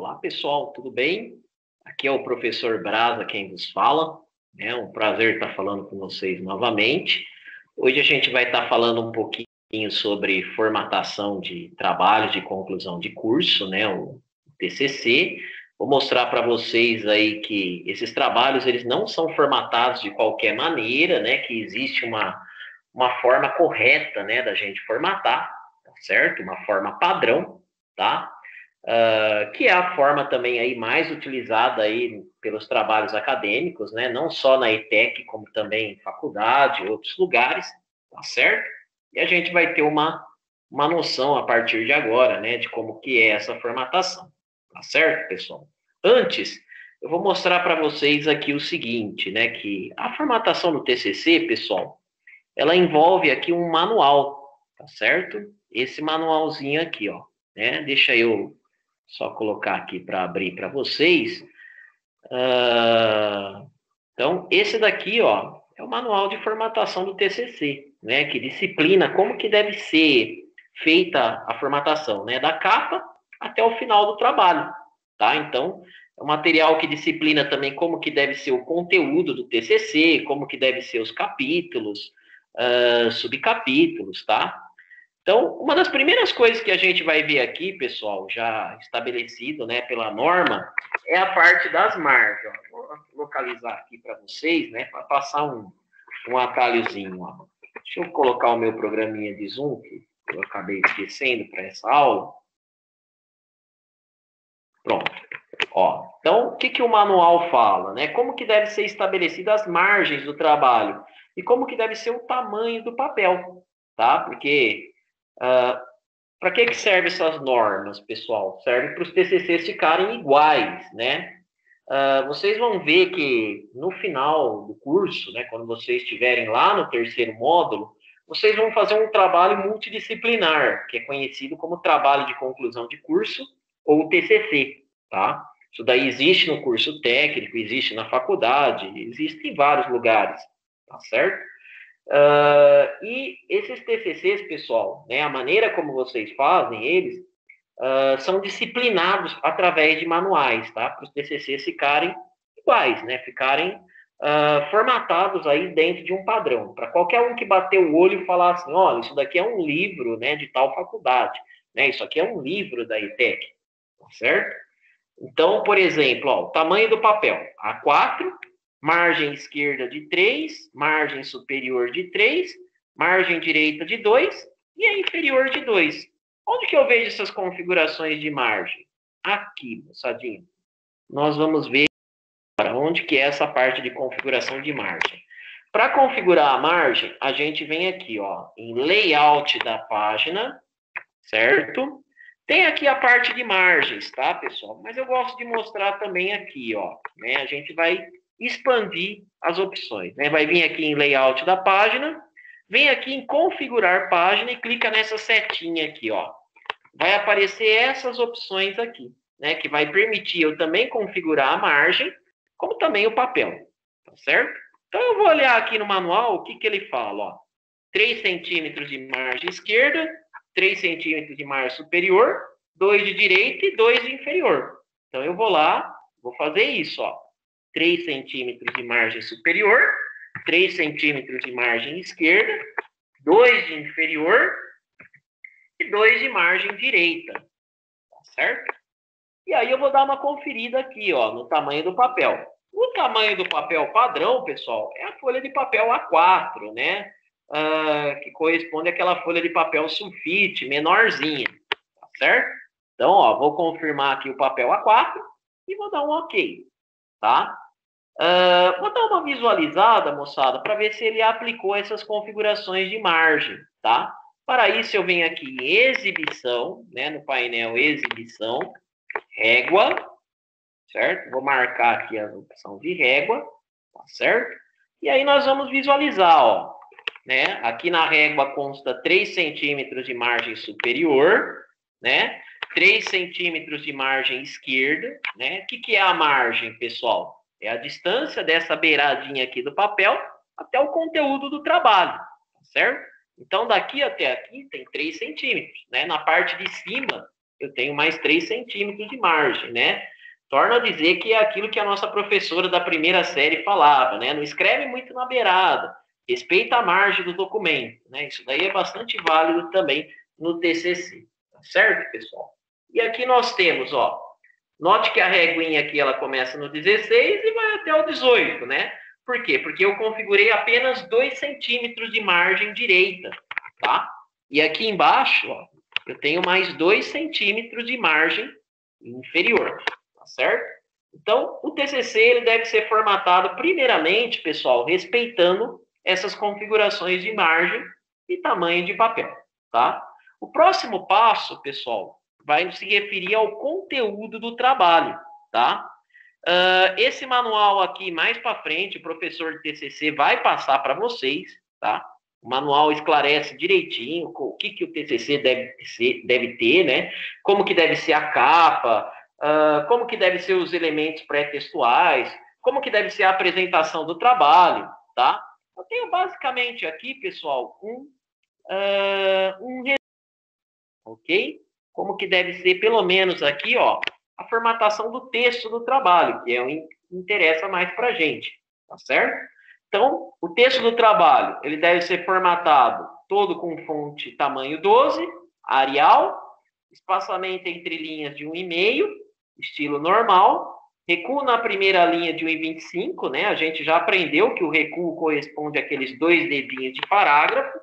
Olá, pessoal, tudo bem? Aqui é o professor Brasa quem vos fala. É um prazer estar falando com vocês novamente. Hoje a gente vai estar falando um pouquinho sobre formatação de trabalhos de conclusão de curso, né, o TCC. Vou mostrar para vocês aí que esses trabalhos eles não são formatados de qualquer maneira, né, que existe uma forma correta, né, da gente formatar, tá certo? Uma forma padrão, tá? Que é a forma também aí mais utilizada aí pelos trabalhos acadêmicos, né? Não só na ETEC, como também em faculdade, outros lugares, tá certo? E a gente vai ter uma noção a partir de agora, né, de como que é essa formatação, tá certo, pessoal? Antes, eu vou mostrar para vocês aqui o seguinte, né, que a formatação do TCC, pessoal, ela envolve aqui um manual, tá certo? Esse manualzinho aqui, ó, né? Deixa eu só colocar aqui para abrir para vocês. Então, esse daqui, ó, é o manual de formatação do TCC, né? Que disciplina como que deve ser feita a formatação, né? Da capa até o final do trabalho, tá? Então, é um material que disciplina também como que deve ser o conteúdo do TCC, como que deve ser os capítulos, subcapítulos, tá? Então, uma das primeiras coisas que a gente vai ver aqui, pessoal, já estabelecido, né, pela norma, é a parte das margens. Ó. Vou localizar aqui para vocês, né, para passar um atalhozinho. Ó. Deixa eu colocar o meu programinha de Zoom, que eu acabei esquecendo para essa aula. Pronto. Ó, então, o que o manual fala? Né? Como que deve ser estabelecidas as margens do trabalho e como que deve ser o tamanho do papel, tá? Porque para que servem essas normas, pessoal? Serve para os TCCs ficarem iguais, né? Vocês vão ver que no final do curso, né, quando vocês estiverem lá no terceiro módulo, vocês vão fazer um trabalho multidisciplinar, que é conhecido como trabalho de conclusão de curso ou TCC, tá? Isso daí existe no curso técnico, existe na faculdade, existe em vários lugares, tá certo? E esses TCCs, pessoal, né, a maneira como vocês fazem eles, são disciplinados através de manuais, tá? Para os TCCs ficarem iguais, né? Ficarem formatados aí dentro de um padrão. Para qualquer um que bater o olho e falar assim, olha, isso daqui é um livro, né, de tal faculdade, né? Isso aqui é um livro da ETEC, tá certo? Então, por exemplo, ó, o tamanho do papel, A4, margem esquerda de 3, margem superior de 3, margem direita de 2 e a inferior de 2. Onde que eu vejo essas configurações de margem? Aqui, moçadinho. Nós vamos ver para onde que é essa parte de configuração de margem. Para configurar a margem, a gente vem aqui, ó, em layout da página, certo? Tem aqui a parte de margens, tá, pessoal? Mas eu gosto de mostrar também aqui, ó, né? A gente vai expandir as opções, né? Vai vir aqui em layout da página, vem aqui em configurar página e clica nessa setinha aqui, ó. Vai aparecer essas opções aqui, né? Que vai permitir eu também configurar a margem, como também o papel, tá certo? Então eu vou olhar aqui no manual o que ele fala, ó. 3 centímetros de margem esquerda, 3 centímetros de margem superior, 2 de direita e 2 de inferior. Então, eu vou lá, vou fazer isso, ó. 3 centímetros de margem superior, 3 centímetros de margem esquerda, 2 de inferior e 2 de margem direita. Tá certo? E aí eu vou dar uma conferida aqui, ó, no tamanho do papel. O tamanho do papel padrão, pessoal, é a folha de papel A4, né? Que corresponde àquela folha de papel sulfite, menorzinha, tá certo? Então, ó, vou confirmar aqui o papel A4 e vou dar um OK, tá? Vou dar uma visualizada, moçada, para ver se ele aplicou essas configurações de margem, tá? Para isso, eu venho aqui em exibição, né, no painel exibição, régua, certo? Vou marcar aqui a opção de régua, tá certo? E aí nós vamos visualizar, ó, né? Aqui na régua consta 3 centímetros de margem superior, né? 3 centímetros de margem esquerda, né? O que é a margem, pessoal? É a distância dessa beiradinha aqui do papel até o conteúdo do trabalho, tá certo? Então, daqui até aqui tem 3 centímetros, né? Na parte de cima eu tenho mais 3 centímetros de margem, né? Torno a dizer que é aquilo que a nossa professora da primeira série falava, né? Não escreve muito na beirada, respeita a margem do documento, né? Isso daí é bastante válido também no TCC, tá certo, pessoal? E aqui nós temos, ó, note que a reguinha aqui ela começa no 16 e vai até o 18, né? Por quê? Porque eu configurei apenas 2 centímetros de margem direita, tá? E aqui embaixo, ó, eu tenho mais 2 centímetros de margem inferior, tá certo? Então, o TCC ele deve ser formatado primeiramente, pessoal, respeitando essas configurações de margem e tamanho de papel, tá? O próximo passo, pessoal, vai se referir ao conteúdo do trabalho, tá? Esse manual aqui, mais para frente, o professor de TCC vai passar para vocês, tá? O manual esclarece direitinho o que o TCC deve ter, né? Como que deve ser a capa, como que deve ser os elementos pré-textuais, como que deve ser a apresentação do trabalho, tá? Eu tenho basicamente aqui, pessoal, ok? Como que deve ser, pelo menos aqui, ó, a formatação do texto do trabalho, que é o que interessa mais para a gente, tá certo? Então, o texto do trabalho, ele deve ser formatado todo com fonte tamanho 12, Arial, espaçamento entre linhas de 1,5, estilo normal, recuo na primeira linha de 1,25, né? A gente já aprendeu que o recuo corresponde àqueles 2 dedinhos de parágrafo,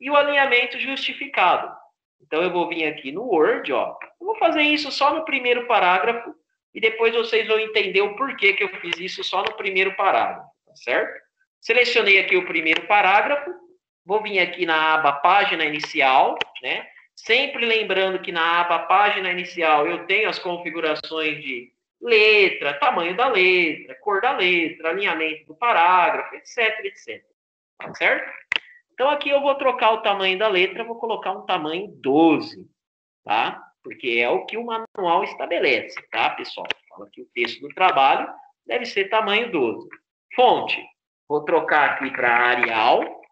e o alinhamento justificado. Então, eu vou vir aqui no Word, ó. Eu vou fazer isso só no primeiro parágrafo e depois vocês vão entender o porquê que eu fiz isso só no primeiro parágrafo, tá certo? Selecionei aqui o primeiro parágrafo, vou vir aqui na aba Página Inicial, né? Sempre lembrando que na aba Página Inicial eu tenho as configurações de letra, tamanho da letra, cor da letra, alinhamento do parágrafo, etc, etc. Tá certo? Então, aqui eu vou trocar o tamanho da letra, vou colocar um tamanho 12, tá? Porque é o que o manual estabelece, tá, pessoal? Fala que o texto do trabalho deve ser tamanho 12. Fonte, vou trocar aqui para Arial,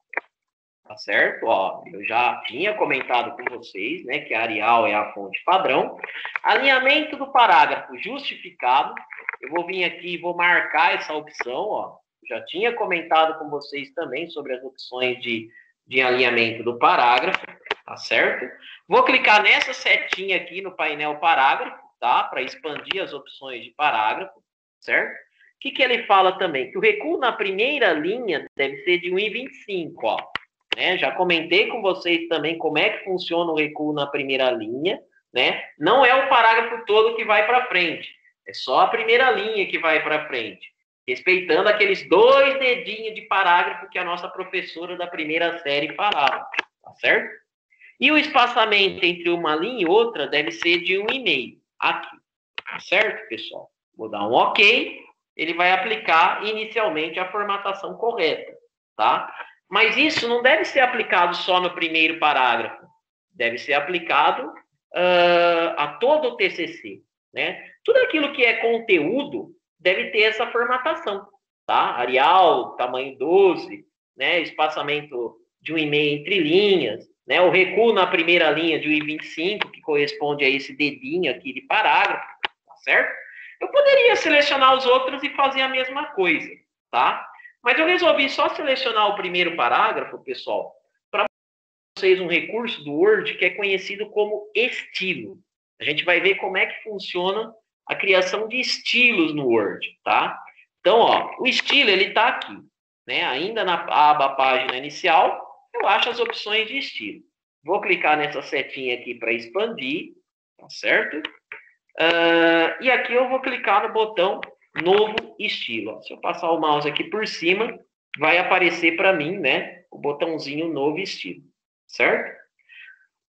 tá certo? Ó, eu já tinha comentado com vocês, né, que a Arial é a fonte padrão. Alinhamento do parágrafo justificado, eu vou vir aqui e vou marcar essa opção, ó. Já tinha comentado com vocês também sobre as opções de alinhamento do parágrafo, tá certo? Vou clicar nessa setinha aqui no painel parágrafo, tá? Para expandir as opções de parágrafo, certo? O que ele fala também? Que o recuo na primeira linha deve ser de 1,25, ó. Né? Já comentei com vocês também como é que funciona o recuo na primeira linha, né? Não é o parágrafo todo que vai para frente, é só a primeira linha que vai para frente, respeitando aqueles 2 dedinhos de parágrafo que a nossa professora da primeira série falava, tá certo? E o espaçamento entre uma linha e outra deve ser de 1,5 aqui, tá certo, pessoal? Vou dar um OK, ele vai aplicar inicialmente a formatação correta, tá? Mas isso não deve ser aplicado só no primeiro parágrafo, deve ser aplicado a todo o TCC, né? Tudo aquilo que é conteúdo deve ter essa formatação, tá? Arial, tamanho 12, né? Espaçamento de 1,5 entre linhas, né? O recuo na primeira linha de 1,25, que corresponde a esse dedinho aqui de parágrafo, tá certo? Eu poderia selecionar os outros e fazer a mesma coisa, tá? Mas eu resolvi só selecionar o primeiro parágrafo, pessoal, para vocês um recurso do Word que é conhecido como estilo. A gente vai ver como é que funciona a criação de estilos no Word, tá? Então, ó, o estilo, ele tá aqui, né? Ainda na aba página inicial, eu acho as opções de estilo. Vou clicar nessa setinha aqui para expandir, tá certo? E aqui eu vou clicar no botão novo estilo. Se eu passar o mouse aqui por cima, vai aparecer para mim, né, o botãozinho novo estilo, certo?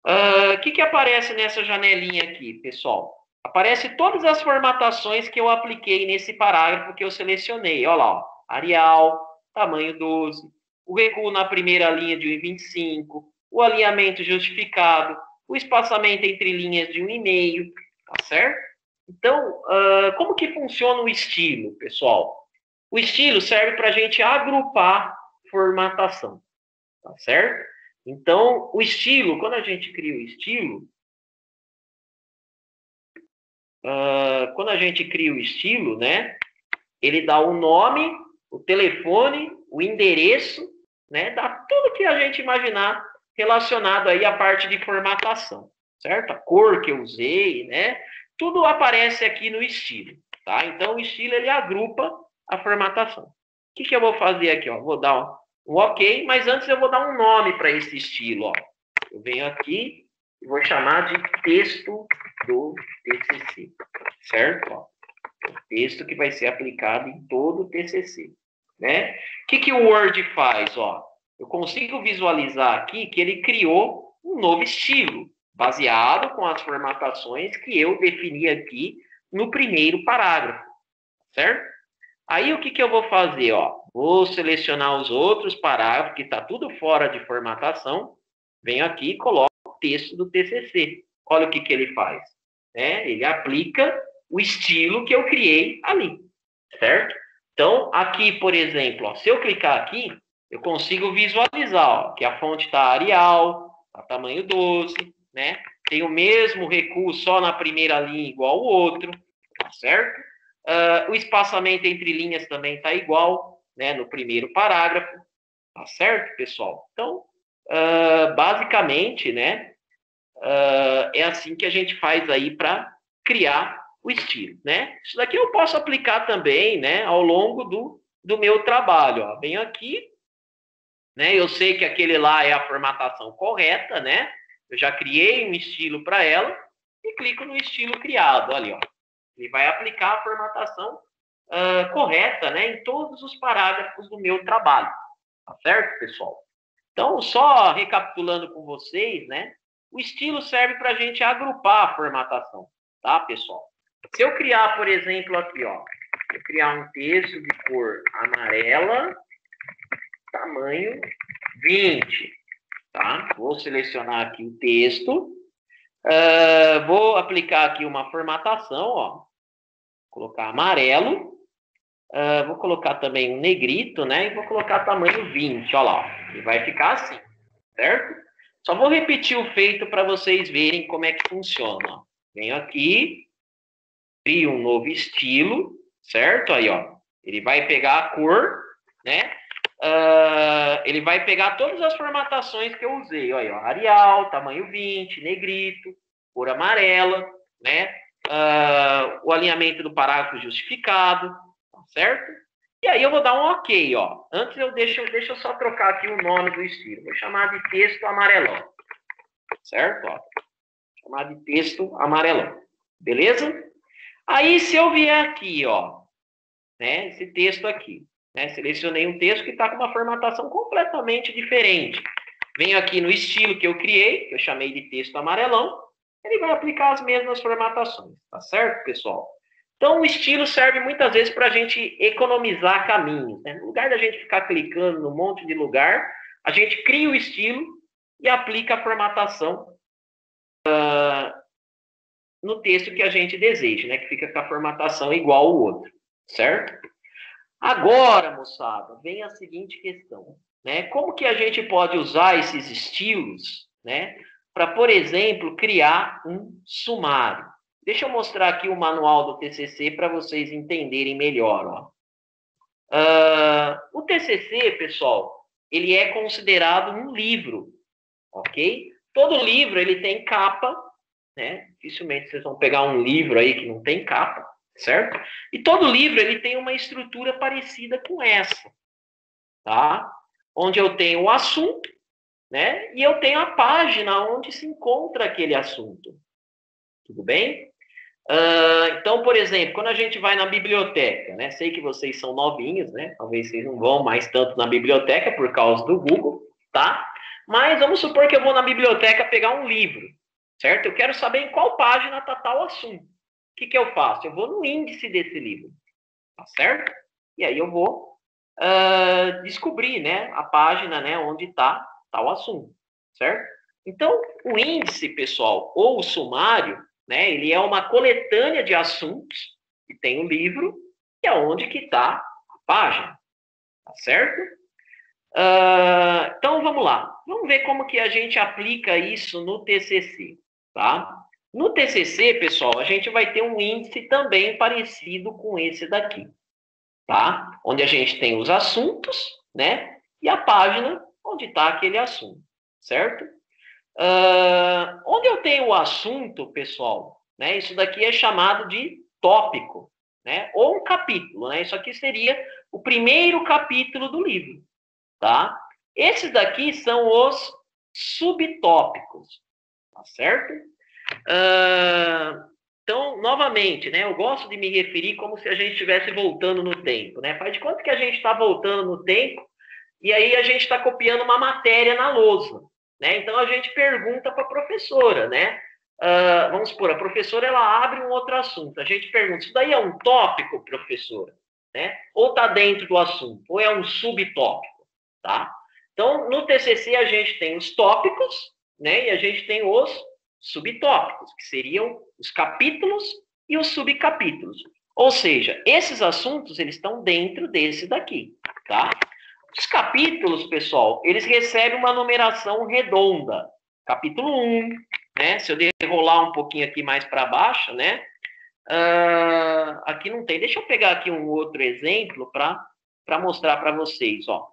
O que aparece nessa janelinha aqui, pessoal? Aparece todas as formatações que eu apliquei nesse parágrafo que eu selecionei. Olha lá, ó, Arial, tamanho 12, o recuo na primeira linha de 1,25, o alinhamento justificado, o espaçamento entre linhas de 1,5, tá certo? Então, como que funciona o estilo, pessoal? O estilo serve para a gente agrupar formatação, tá certo? Então, o estilo, quando a gente cria o estilo, quando a gente cria o estilo, né, ele dá o nome, o telefone, o endereço, né, dá tudo que a gente imaginar relacionado aí à parte de formatação, certo? A cor que eu usei, né, tudo aparece aqui no estilo, tá? Então, o estilo, ele agrupa a formatação. O que eu vou fazer aqui, ó? Vou dar um OK, mas antes eu vou dar um nome para esse estilo, ó. Eu venho aqui e vou chamar de texto do TCC, certo? Ó, o texto que vai ser aplicado em todo o TCC, né? O que o Word faz, ó? Eu consigo visualizar aqui que ele criou um novo estilo, baseado com as formatações que eu defini aqui no primeiro parágrafo, certo? Aí o que eu vou fazer, ó? Vou selecionar os outros parágrafos, que está tudo fora de formatação, venho aqui e coloco o texto do TCC. Olha o que ele faz, né? Ele aplica o estilo que eu criei ali, certo? Então, aqui, por exemplo, ó, se eu clicar aqui, eu consigo visualizar, ó, que a fonte está Arial, tá tamanho 12, né? Tem o mesmo recuo só na primeira linha igual o outro, tá certo? O espaçamento entre linhas também está igual, né, no primeiro parágrafo, tá certo, pessoal? Então, basicamente, né, é assim que a gente faz aí para criar o estilo, né? Isso daqui eu posso aplicar também, né, ao longo do meu trabalho, ó. Venho aqui, né, eu sei que aquele lá é a formatação correta, né? Eu já criei um estilo para ela e clico no estilo criado, olha, ó. Ele vai aplicar a formatação correta, né, em todos os parágrafos do meu trabalho, tá certo, pessoal? Então, só recapitulando com vocês, né, o estilo serve para a gente agrupar a formatação, tá, pessoal? Se eu criar, por exemplo, aqui, ó, eu criar um texto de cor amarela, tamanho 20, tá? Vou selecionar aqui o texto, vou aplicar aqui uma formatação, ó, colocar amarelo, vou colocar também um negrito, né? E vou colocar tamanho 20, olha lá, ó, e vai ficar assim, certo? Só vou repetir o feito para vocês verem como é que funciona, ó. Venho aqui, crio um novo estilo, certo? Aí, ó, ele vai pegar a cor, né? Ele vai pegar todas as formatações que eu usei, ó, aí, ó, Arial, tamanho 20, negrito, cor amarela, né? O alinhamento do parágrafo justificado, tá certo? E aí eu vou dar um OK, ó. Antes deixa eu só trocar aqui o nome do estilo. Vou chamar de texto amarelão, certo? Ó, chamar de texto amarelão, beleza? Aí se eu vier aqui, ó, né, esse texto aqui, né, selecionei um texto que está com uma formatação completamente diferente. Venho aqui no estilo que eu criei, que eu chamei de texto amarelão, ele vai aplicar as mesmas formatações, tá certo, pessoal? Então, o estilo serve muitas vezes para a gente economizar caminhos, né? No lugar da gente ficar clicando num monte de lugar, a gente cria o estilo e aplica a formatação no texto que a gente deseja, né? Que fica com a formatação igual ao outro, certo? Agora, moçada, vem a seguinte questão, né? Como que a gente pode usar esses estilos, né, para, por exemplo, criar um sumário? Deixa eu mostrar aqui o manual do TCC para vocês entenderem melhor, ó. O TCC, pessoal, ele é considerado um livro, ok? Todo livro ele tem capa, né? Dificilmente vocês vão pegar um livro aí que não tem capa, certo? E todo livro ele tem uma estrutura parecida com essa, tá? Onde eu tenho o assunto, né? E eu tenho a página onde se encontra aquele assunto. Tudo bem? Então, por exemplo, quando a gente vai na biblioteca, né? Sei que vocês são novinhos, né? Talvez vocês não vão mais tanto na biblioteca por causa do Google, tá? Mas vamos supor que eu vou na biblioteca pegar um livro, certo? Eu quero saber em qual página está tal assunto. O que eu faço? Eu vou no índice desse livro, tá certo? E aí eu vou descobrir, né, a página, né, onde está tal assunto, certo? Então, o índice, pessoal, ou o sumário, né, ele é uma coletânea de assuntos que tem o livro e aonde que está a página, tá certo? Então, vamos lá. Vamos ver como que a gente aplica isso no TCC, tá? No TCC, pessoal, a gente vai ter um índice também parecido com esse daqui, tá? Onde a gente tem os assuntos, né? E a página onde está aquele assunto, certo? Onde eu tenho o assunto, pessoal, né? Isso daqui é chamado de tópico, né? Ou um capítulo, né? Isso aqui seria o primeiro capítulo do livro, tá? Esses daqui são os subtópicos, tá certo? Então, novamente, né? Eu gosto de me referir como se a gente estivesse voltando no tempo, né? Faz de conta que a gente está voltando no tempo e aí a gente está copiando uma matéria na lousa, né? Então a gente pergunta para a professora, né? Vamos supor, a professora ela abre um outro assunto. A gente pergunta, isso daí é um tópico, professora? Né? Ou está dentro do assunto, ou é um subtópico, tá? Então, no TCC a gente tem os tópicos, né? E a gente tem os subtópicos, que seriam os capítulos e os subcapítulos. Ou seja, esses assuntos, eles estão dentro desse daqui, tá? Os capítulos, pessoal, eles recebem uma numeração redonda. Capítulo 1, né? Se eu derrolar um pouquinho aqui mais para baixo, né? Aqui não tem. Deixa eu pegar aqui um outro exemplo para mostrar para vocês, ó.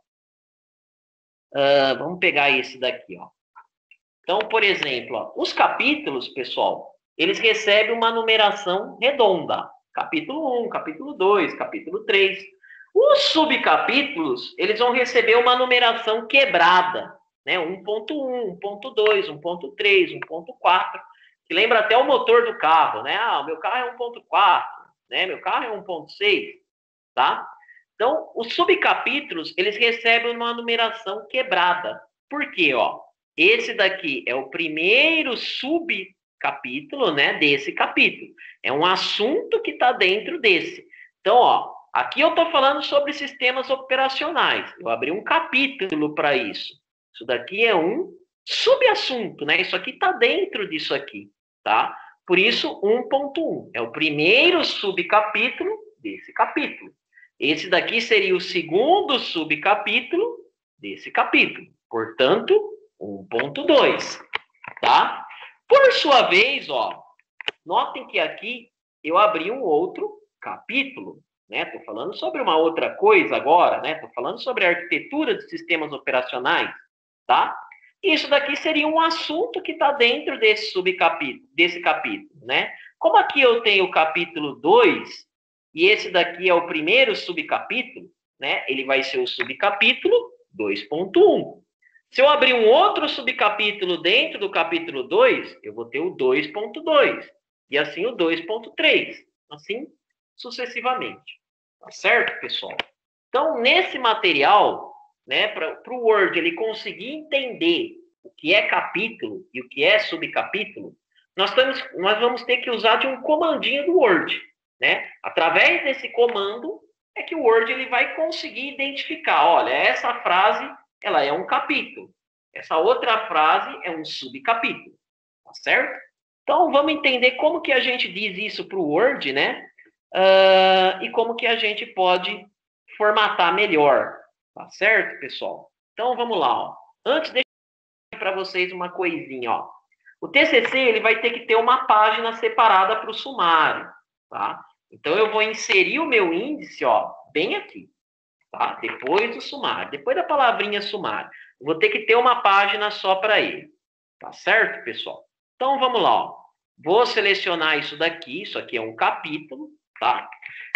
Vamos pegar esse daqui, ó. Então, por exemplo, ó, os capítulos, pessoal, eles recebem uma numeração redonda. Capítulo 1, capítulo 2, capítulo 3. Os subcapítulos, eles vão receber uma numeração quebrada, né? 1.1, 1.2, 1.3, 1.4, que lembra até o motor do carro, né? O meu carro é 1.4, né? Meu carro é 1.6, tá? Então, os subcapítulos, eles recebem uma numeração quebrada. Por quê, ó? Esse daqui é o primeiro subcapítulo, né, desse capítulo. É um assunto que está dentro desse. Então, ó, aqui eu estou falando sobre sistemas operacionais. Eu abri um capítulo para isso. Isso daqui é um subassunto, né? Isso aqui está dentro disso aqui, tá? Por isso, 1.1 é o primeiro subcapítulo desse capítulo. Esse daqui seria o segundo subcapítulo desse capítulo. Portanto, 1.2, tá? Por sua vez, ó, notem que aqui eu abri um outro capítulo, né? Estou falando sobre uma outra coisa agora, né? Estou falando sobre a arquitetura de sistemas operacionais, tá? Isso daqui seria um assunto que está dentro desse subcapítulo, desse capítulo, né? Como aqui eu tenho o capítulo 2, e esse daqui é o primeiro subcapítulo, né? Ele vai ser o subcapítulo 2.1. Se eu abrir um outro subcapítulo dentro do capítulo 2, eu vou ter o 2.2. E assim o 2.3. Assim sucessivamente. Tá certo, pessoal? Então, nesse material, né, para o Word ele conseguir entender o que é capítulo e o que é subcapítulo, nós vamos ter que usar de um comandinho do Word. Né? Através desse comando é que o Word ele vai conseguir identificar, olha, essa frase ela é um capítulo. Essa outra frase é um subcapítulo. Tá certo? Então, vamos entender como que a gente diz isso para o Word, né? E como que a gente pode formatar melhor. Tá certo, pessoal? Então, vamos lá. Ó. Antes, deixa eu para vocês uma coisinha. Ó. O TCC ele vai ter que ter uma página separada para o sumário. Tá? Então, eu vou inserir o meu índice ó, bem aqui. Tá? Depois do sumário. Depois da palavrinha sumário. Eu vou ter que ter uma página só para ele. Tá certo, pessoal? Então, vamos lá. Ó. Vou selecionar isso daqui. Isso aqui é um capítulo. Tá?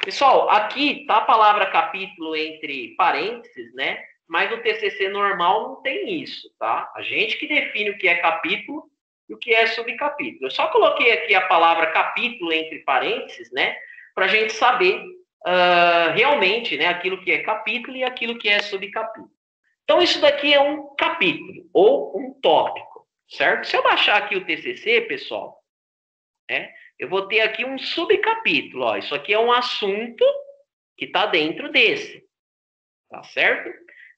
Pessoal, aqui tá a palavra capítulo entre parênteses, né? Mas no TCC normal não tem isso, tá? A gente que define o que é capítulo e o que é subcapítulo. Eu só coloquei aqui a palavra capítulo entre parênteses, né? Para a gente saber realmente, né? Aquilo que é capítulo e aquilo que é subcapítulo. Então, isso daqui é um capítulo ou um tópico, certo? Se eu baixar aqui o TCC, pessoal, né? Eu vou ter aqui um subcapítulo. Ó. Isso aqui é um assunto que está dentro desse. Tá certo?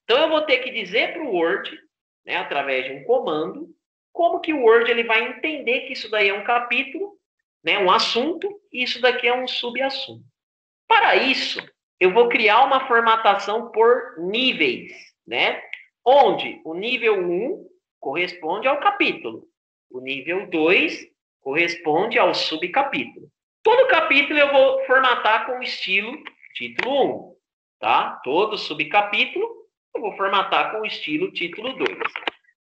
Então, eu vou ter que dizer para o Word, né, através de um comando, como que o Word ele vai entender que isso daí é um capítulo, né, um assunto, e isso daqui é um subassunto. Para isso, eu vou criar uma formatação por níveis, né? Onde o nível 1 corresponde ao capítulo. O nível 2 corresponde ao subcapítulo. Todo capítulo eu vou formatar com o estilo título 1, tá? Todo subcapítulo eu vou formatar com o estilo título 2.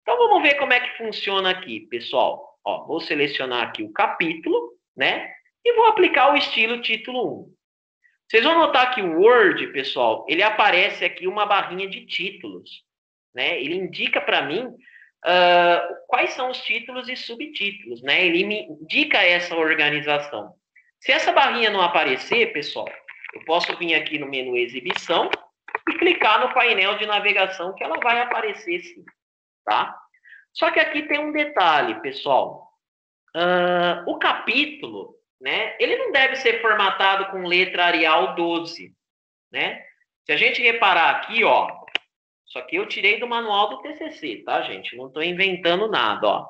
Então, vamos ver como é que funciona aqui, pessoal. Ó, vou selecionar aqui o capítulo, né? E vou aplicar o estilo título 1. Vocês vão notar que o Word, pessoal, ele aparece aqui uma barrinha de títulos, né? Ele indica para mim quais são os títulos e subtítulos, né? Ele me indica essa organização. Se essa barrinha não aparecer, pessoal, eu posso vir aqui no menu Exibição e clicar no painel de navegação que ela vai aparecer sim, tá? Só que aqui tem um detalhe, pessoal. O capítulo, né? Ele não deve ser formatado com letra Arial 12, né? Se a gente reparar aqui, ó, isso aqui eu tirei do manual do TCC, tá, gente? Não estou inventando nada, ó.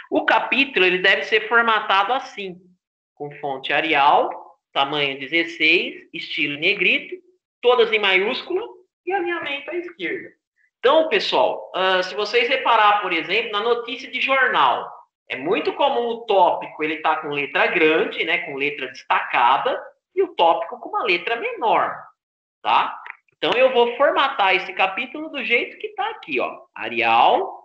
O capítulo, ele deve ser formatado assim, com fonte Arial, tamanho 16, estilo negrito, todas em maiúsculo e alinhamento à esquerda. Então, pessoal, se vocês reparar, por exemplo, na notícia de jornal, é muito comum o tópico ele tá com letra grande, né, com letra destacada, e o tópico com uma letra menor, tá? Então, eu vou formatar esse capítulo do jeito que está aqui, ó. Arial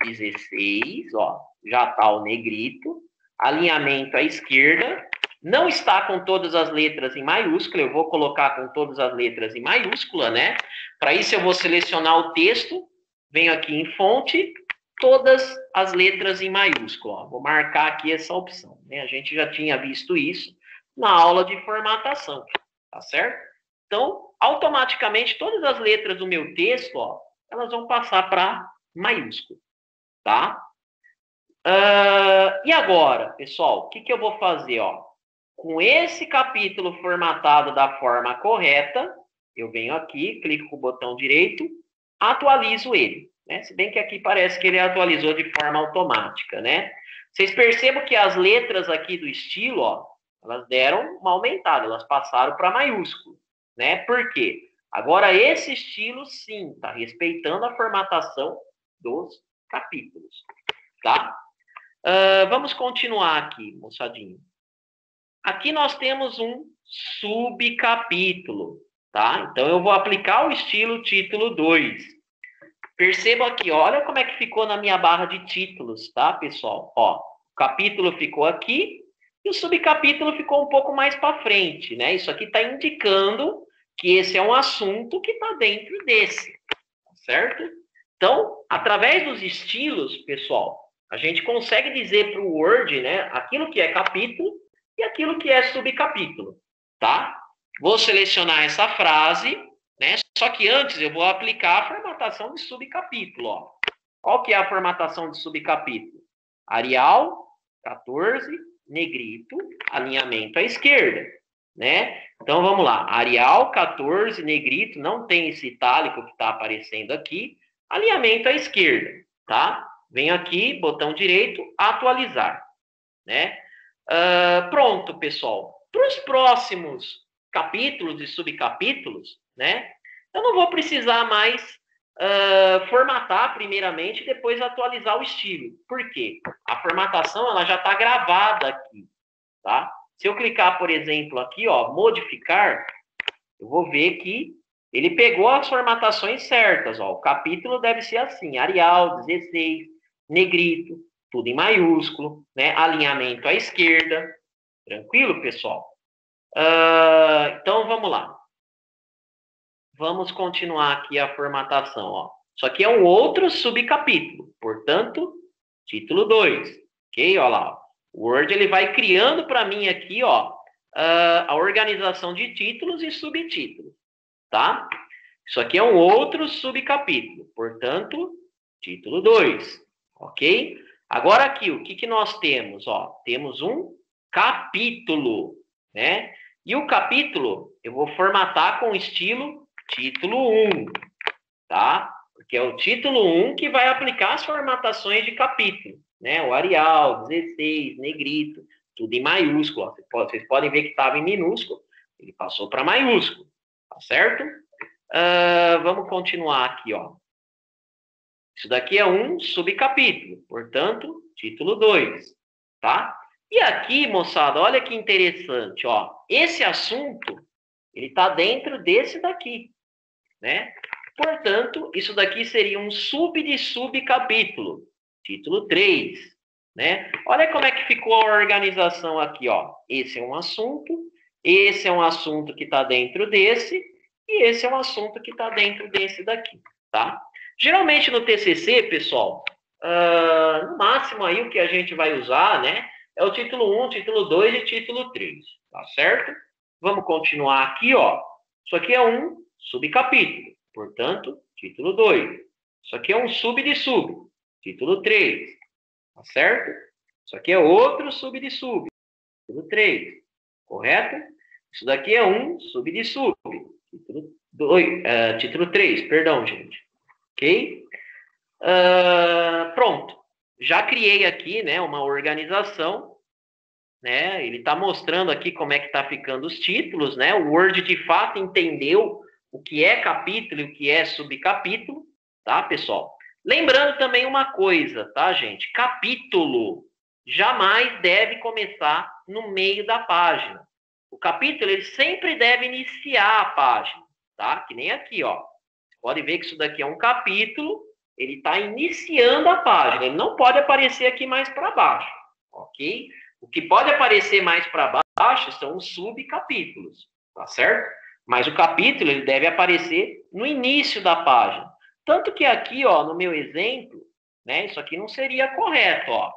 16, ó, já está o negrito. Alinhamento à esquerda. Não está com todas as letras em maiúscula, eu vou colocar com todas as letras em maiúscula, né? Para isso, eu vou selecionar o texto, venho aqui em fonte, todas as letras em maiúscula. Ó. Vou marcar aqui essa opção, né? A gente já tinha visto isso na aula de formatação, tá certo? Então, automaticamente, todas as letras do meu texto, ó, elas vão passar para maiúsculo, tá? E agora, pessoal, o que eu vou fazer, ó? Com esse capítulo formatado da forma correta, eu venho aqui, clico com o botão direito, atualizo ele, né? Se bem que aqui parece que ele atualizou de forma automática, né? Vocês percebam que as letras aqui do estilo, ó, elas deram uma aumentada, elas passaram para maiúsculo, né? Por quê? Agora, esse estilo, sim, está respeitando a formatação dos capítulos, tá? Vamos continuar aqui, moçadinho. Aqui nós temos um subcapítulo, tá? Então, eu vou aplicar o estilo título 2. Perceba aqui, olha como é que ficou na minha barra de títulos, tá, pessoal? Ó, o capítulo ficou aqui e o subcapítulo ficou um pouco mais para frente, né? Isso aqui está indicando que esse é um assunto que está dentro desse, certo? Então, através dos estilos, pessoal, a gente consegue dizer para o Word, né, aquilo que é capítulo e aquilo que é subcapítulo, tá? Vou selecionar essa frase, né? Só que antes eu vou aplicar a formatação de subcapítulo, ó. Qual que é a formatação de subcapítulo? Arial 14, negrito, alinhamento à esquerda, né? Então vamos lá. Arial 14, negrito, não tem esse itálico que está aparecendo aqui. Alinhamento à esquerda, tá? Venho aqui, botão direito, atualizar, né? Pronto, pessoal. Para os próximos capítulos e subcapítulos, né? Eu não vou precisar mais formatar primeiramente e depois atualizar o estilo. Por quê? A formatação ela já está gravada aqui, tá? Se eu clicar, por exemplo, aqui, ó, modificar, eu vou ver que ele pegou as formatações certas, ó. O capítulo deve ser assim, Arial 16, negrito, tudo em maiúsculo, né? Alinhamento à esquerda. Tranquilo, pessoal? Então, vamos lá. Vamos continuar aqui a formatação, ó. Isso aqui é um outro subcapítulo, portanto, título 2. Ok? Olha lá. Ó. O Word ele vai criando para mim aqui, ó, a organização de títulos e subtítulos, tá? Isso aqui é um outro subcapítulo, portanto, título 2, ok? Agora aqui, o que nós temos? Ó, temos um capítulo, né? E o capítulo eu vou formatar com o estilo título 1, tá? Porque é o título 1 que vai aplicar as formatações de capítulo, né? O Arial, 16, negrito, tudo em maiúsculo. Ó. Vocês podem ver que estava em minúsculo, ele passou para maiúsculo, tá certo? Vamos continuar aqui, ó. Isso daqui é um subcapítulo, portanto, título 2, tá? E aqui, moçada, olha que interessante, ó. Esse assunto, ele está dentro desse daqui, né? Portanto, isso daqui seria um sub de subcapítulo, título 3, né? Olha como é que ficou a organização aqui, ó. Esse é um assunto, esse é um assunto que está dentro desse, e esse é um assunto que está dentro desse daqui, tá? Geralmente no TCC, pessoal, no máximo aí o que a gente vai usar, né, é o título 1, título 2 e título 3, tá certo? Vamos continuar aqui, ó. Isso aqui é um subcapítulo, portanto, título 2. Isso aqui é um sub de sub, título 3, tá certo? Isso aqui é outro sub de sub, título 3, correto? Isso daqui é um sub de sub, título 2, título 3, perdão, gente. Ok? Pronto. Já criei aqui, né, uma organização, né? Ele está mostrando aqui como é que está ficando os títulos, né? O Word de fato entendeu o que é capítulo e o que é subcapítulo, tá, pessoal? Lembrando também uma coisa, tá, gente? Capítulo jamais deve começar no meio da página. O capítulo ele sempre deve iniciar a página, tá? Que nem aqui, ó. Você pode ver que isso daqui é um capítulo, ele está iniciando a página. Ele não pode aparecer aqui mais para baixo, ok? O que pode aparecer mais para baixo são os subcapítulos, tá certo? Mas o capítulo ele deve aparecer no início da página. Tanto que aqui, ó, no meu exemplo, né, isso aqui não seria correto, ó,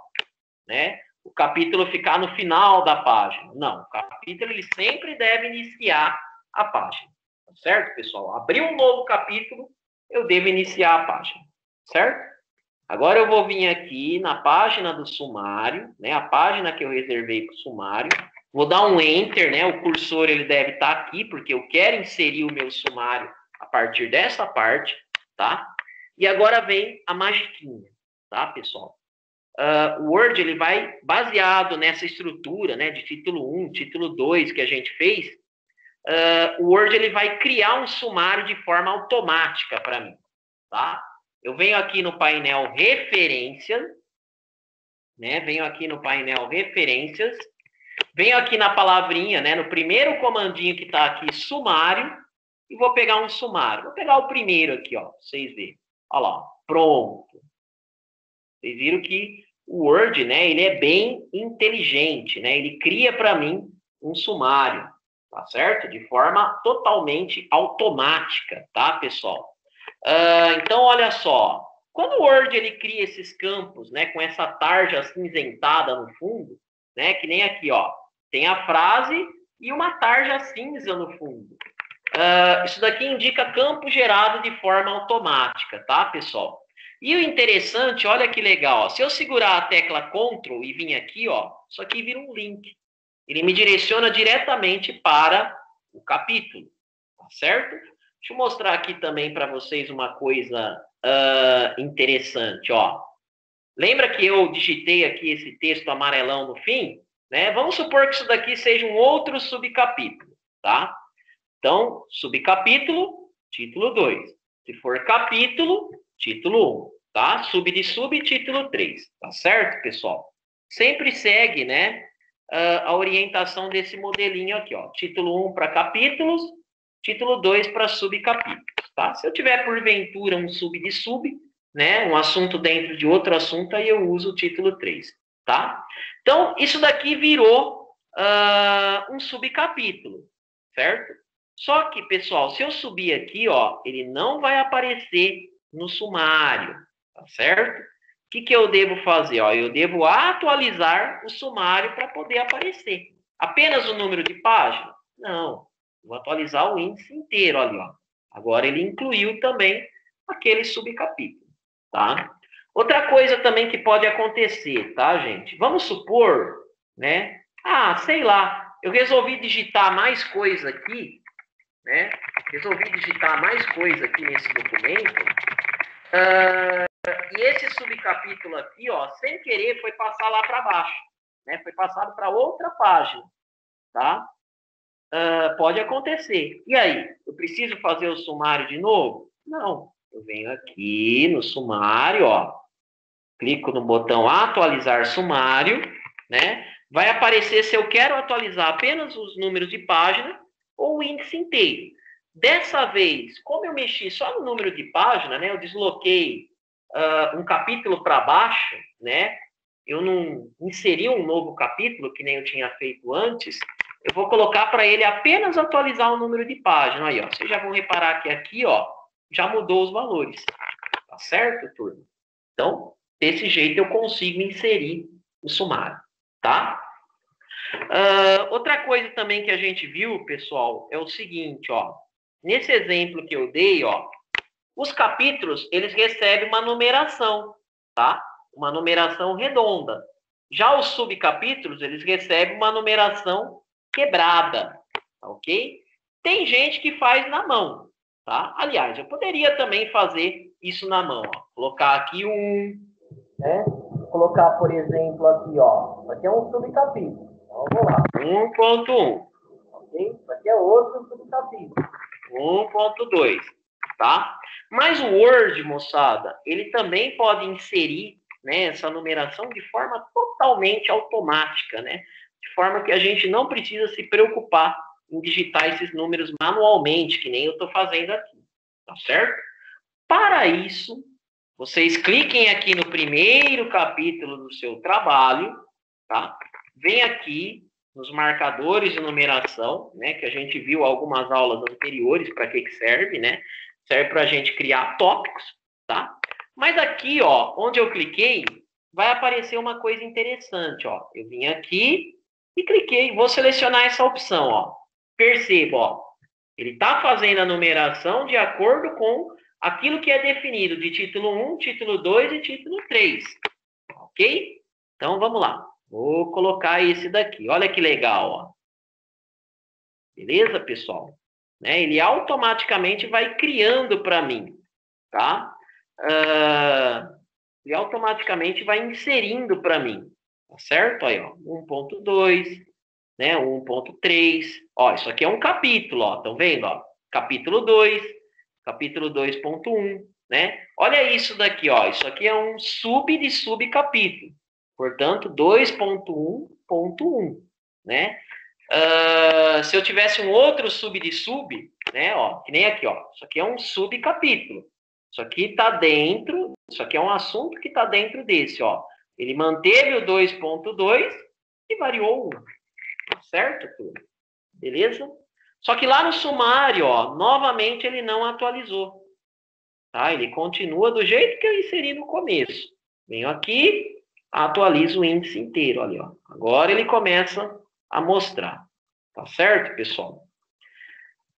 né? O capítulo ficar no final da página. Não, o capítulo ele sempre deve iniciar a página, tá certo, pessoal? Abrir um novo capítulo, eu devo iniciar a página, certo? Agora eu vou vir aqui na página do sumário, né? A página que eu reservei para o sumário. Vou dar um Enter, né? O cursor ele deve estar aqui, porque eu quero inserir o meu sumário a partir dessa parte, tá? E agora vem a magiquinha, tá, pessoal? O Word ele vai, baseado nessa estrutura, né? De título 1, título 2 que a gente fez, o Word ele vai criar um sumário de forma automática para mim, tá? Eu venho aqui no painel Referências, né? Venho aqui no painel Referências, venho aqui na palavrinha, né? No primeiro comandinho que está aqui, Sumário, e vou pegar um sumário. Vou pegar o primeiro aqui, ó, pra vocês verem. Olha lá, pronto. Vocês viram que o Word, né? Ele é bem inteligente, né? Ele cria para mim um sumário, tá certo? De forma totalmente automática, tá, pessoal? Então, olha só. Quando o Word ele cria esses campos, né, com essa tarja cinzentada no fundo, né, que nem aqui, ó, tem a frase e uma tarja cinza no fundo. Isso daqui indica campo gerado de forma automática, tá, pessoal? E o interessante, olha que legal, ó, se eu segurar a tecla Ctrl e vir aqui, ó, isso aqui vira um link. Ele me direciona diretamente para o capítulo, tá certo? Deixa eu mostrar aqui também para vocês uma coisa interessante, ó. Lembra que eu digitei aqui esse texto amarelão no fim? Né? Vamos supor que isso daqui seja um outro subcapítulo, tá? Então, subcapítulo, título 2. Se for capítulo, título 1, tá? Sub de sub, título 3, tá certo, pessoal? Sempre segue, né, a orientação desse modelinho aqui, ó. Título 1 para capítulos, título 2 para subcapítulos, tá? Se eu tiver, porventura, um sub de sub, né, um assunto dentro de outro assunto, aí eu uso o título 3, tá? Então, isso daqui virou um subcapítulo, certo? Só que, pessoal, se eu subir aqui, ó, ele não vai aparecer no sumário, tá certo? O que eu devo fazer? Ó, eu devo atualizar o sumário para poder aparecer. Apenas o número de página? Não. Vou atualizar o índice inteiro ali, ó. Agora ele incluiu também aquele subcapítulo, tá? Outra coisa também que pode acontecer, tá, gente? Vamos supor, né? Sei lá, eu resolvi digitar mais coisa aqui, né? Resolvi digitar mais coisa aqui nesse documento. E esse subcapítulo aqui, ó, sem querer, foi passar lá para baixo, né? Foi passado para outra página, tá? Pode acontecer. E aí, eu preciso fazer o sumário de novo? Não. Eu venho aqui no sumário, ó, clico no botão atualizar sumário, né? vai aparecer se eu quero atualizar apenas os números de página ou o índice inteiro. Dessa vez, como eu mexi só no número de página, né, eu desloquei um capítulo para baixo, né, eu não inseri um novo capítulo, que nem eu tinha feito antes, eu vou colocar para ele apenas atualizar o número de página. Aí, ó, vocês já vão reparar que aqui, ó, já mudou os valores. Tá certo, turma? Então, desse jeito eu consigo inserir o sumário, tá? Outra coisa também que a gente viu, pessoal, é o seguinte, ó. Nesse exemplo que eu dei, ó, os capítulos, eles recebem uma numeração, tá? Uma numeração redonda. Já os subcapítulos, eles recebem uma numeração quebrada, tá ok? Tem gente que faz na mão, tá? Aliás, eu poderia também fazer isso na mão, ó. Colocar aqui né? Colocar, por exemplo, aqui, ó. Aqui é um subcapítulo. Então, vamos lá. 1.1. Ok? Isso aqui é outro subcapítulo. 1.2. Tá? Mas o Word, moçada, ele também pode inserir, né, essa numeração de forma totalmente automática, né? De forma que a gente não precisa se preocupar em digitar esses números manualmente, que nem eu estou fazendo aqui. Tá certo? Para isso, vocês cliquem aqui no primeiro capítulo do seu trabalho, tá? Vem aqui nos marcadores de numeração, né? Que a gente viu algumas aulas anteriores para que serve, né? Serve para a gente criar tópicos, tá? Mas aqui, ó, onde eu cliquei, vai aparecer uma coisa interessante, ó. Eu vim aqui e cliquei, vou selecionar essa opção, ó. Perceba, ó. Ele está fazendo a numeração de acordo com aquilo que é definido de título 1, título 2 e título 3. Ok? Então, vamos lá. Vou colocar esse daqui. Olha que legal, ó. Beleza, pessoal? Né? Ele automaticamente vai criando para mim, tá? Ele automaticamente vai inserindo para mim, tá certo? Aí, ó, 1.2, né? 1.3. Ó, isso aqui é um capítulo, ó. Estão vendo, ó? Capítulo 2, capítulo 2.1, né? Olha isso daqui, ó. Isso aqui é um sub de subcapítulo. Portanto, 2.1.1, né? Se eu tivesse um outro sub de sub, né? Ó, que nem aqui, ó. Isso aqui é um subcapítulo. Isso aqui está dentro. Isso aqui é um assunto que está dentro desse, ó. Ele manteve o 2.2 e variou 1. Tá certo, turma? Beleza? Só que lá no sumário, ó, novamente ele não atualizou. Tá? Ele continua do jeito que eu inseri no começo. Venho aqui, atualizo o índice inteiro ali, ó. Agora ele começa a mostrar. Tá certo, pessoal?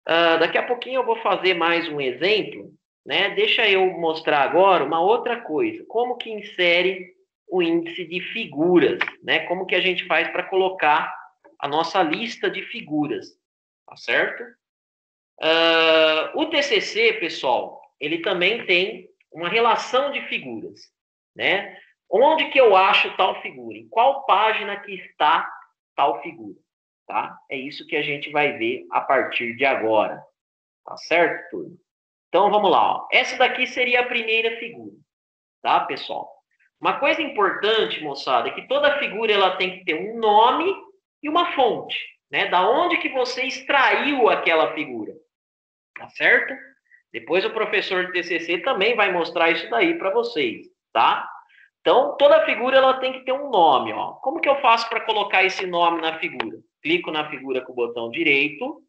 Daqui a pouquinho eu vou fazer mais um exemplo, né? Deixa eu mostrar agora uma outra coisa. Como que insere o índice de figuras, né? Como que a gente faz para colocar a nossa lista de figuras, tá certo? O TCC, pessoal, ele também tem uma relação de figuras, né? Onde que eu acho tal figura? Em qual página que está tal figura, tá? É isso que a gente vai ver a partir de agora, tá certo, turma? Então, vamos lá, ó. Essa daqui seria a primeira figura, tá, pessoal? Uma coisa importante, moçada, é que toda figura ela tem que ter um nome e uma fonte, né? Da onde que você extraiu aquela figura, tá certo? Depois o professor de TCC também vai mostrar isso daí para vocês, tá? Então, toda figura ela tem que ter um nome, ó. Como que eu faço para colocar esse nome na figura? Clico na figura com o botão direito,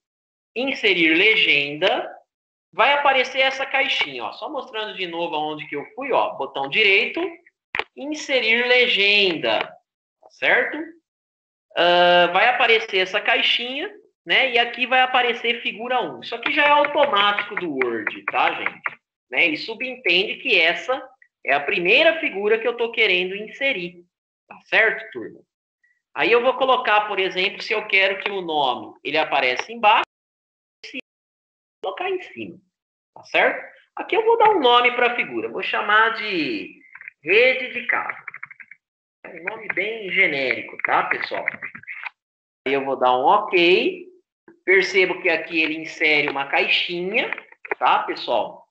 inserir legenda, vai aparecer essa caixinha, ó. Só mostrando de novo aonde que eu fui, ó. Botão direito, inserir legenda, tá certo? Vai aparecer essa caixinha, né? E aqui vai aparecer figura 1. Isso aqui já é automático do Word, tá, gente? Né? Ele subentende que essa é a primeira figura que eu estou querendo inserir, tá certo, turma? Aí eu vou colocar, por exemplo, se eu quero que o nome ele apareça embaixo, colocar em cima, tá certo? Aqui eu vou dar um nome para a figura, vou chamar de rede de casa. É um nome bem genérico, tá, pessoal? Aí eu vou dar um OK. Percebo que aqui ele insere uma caixinha, tá, pessoal?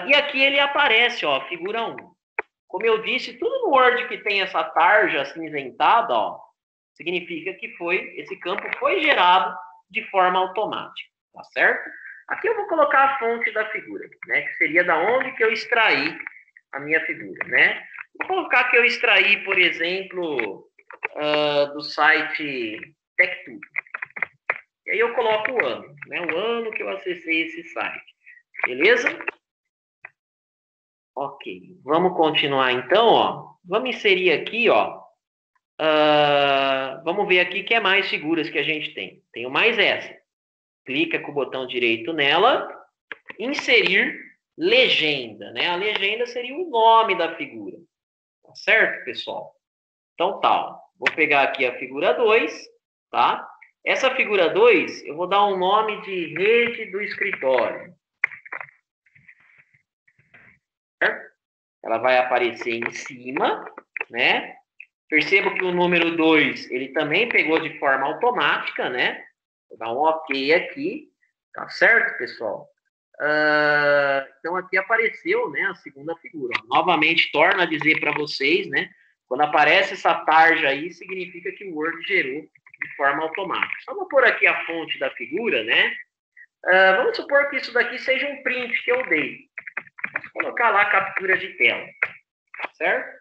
E aqui ele aparece, ó, figura 1. Como eu disse, tudo no Word que tem essa tarja acinzentada, ó, significa que esse campo foi gerado de forma automática, tá certo? Aqui eu vou colocar a fonte da figura, né, que seria da onde que eu extraí a minha figura, né? Vou colocar que eu extraí, por exemplo, do site TechTudo. E aí eu coloco o ano, né? O ano que eu acessei esse site. Beleza? Ok. Vamos continuar então, ó. Vamos inserir aqui, ó. Vamos ver aqui que é mais figuras que a gente tem. Tenho mais essa. Clica com o botão direito nela. Inserir legenda, né? A legenda seria o nome da figura. Tá certo, pessoal? Então tá, ó. Vou pegar aqui a figura 2, tá? Essa figura 2, eu vou dar um nome de rede do escritório. Certo? Ela vai aparecer em cima, né? Percebo que o número 2, ele também pegou de forma automática, né? Vou dar um OK aqui. Tá certo, pessoal? Então, aqui apareceu, né, a segunda figura. Novamente, torno a dizer para vocês, né? Quando aparece essa tarja aí, significa que o Word gerou de forma automática. Só vou pôr aqui a fonte da figura, né? Vamos supor que isso daqui seja um print que eu dei. Vou colocar lá captura de tela. Certo?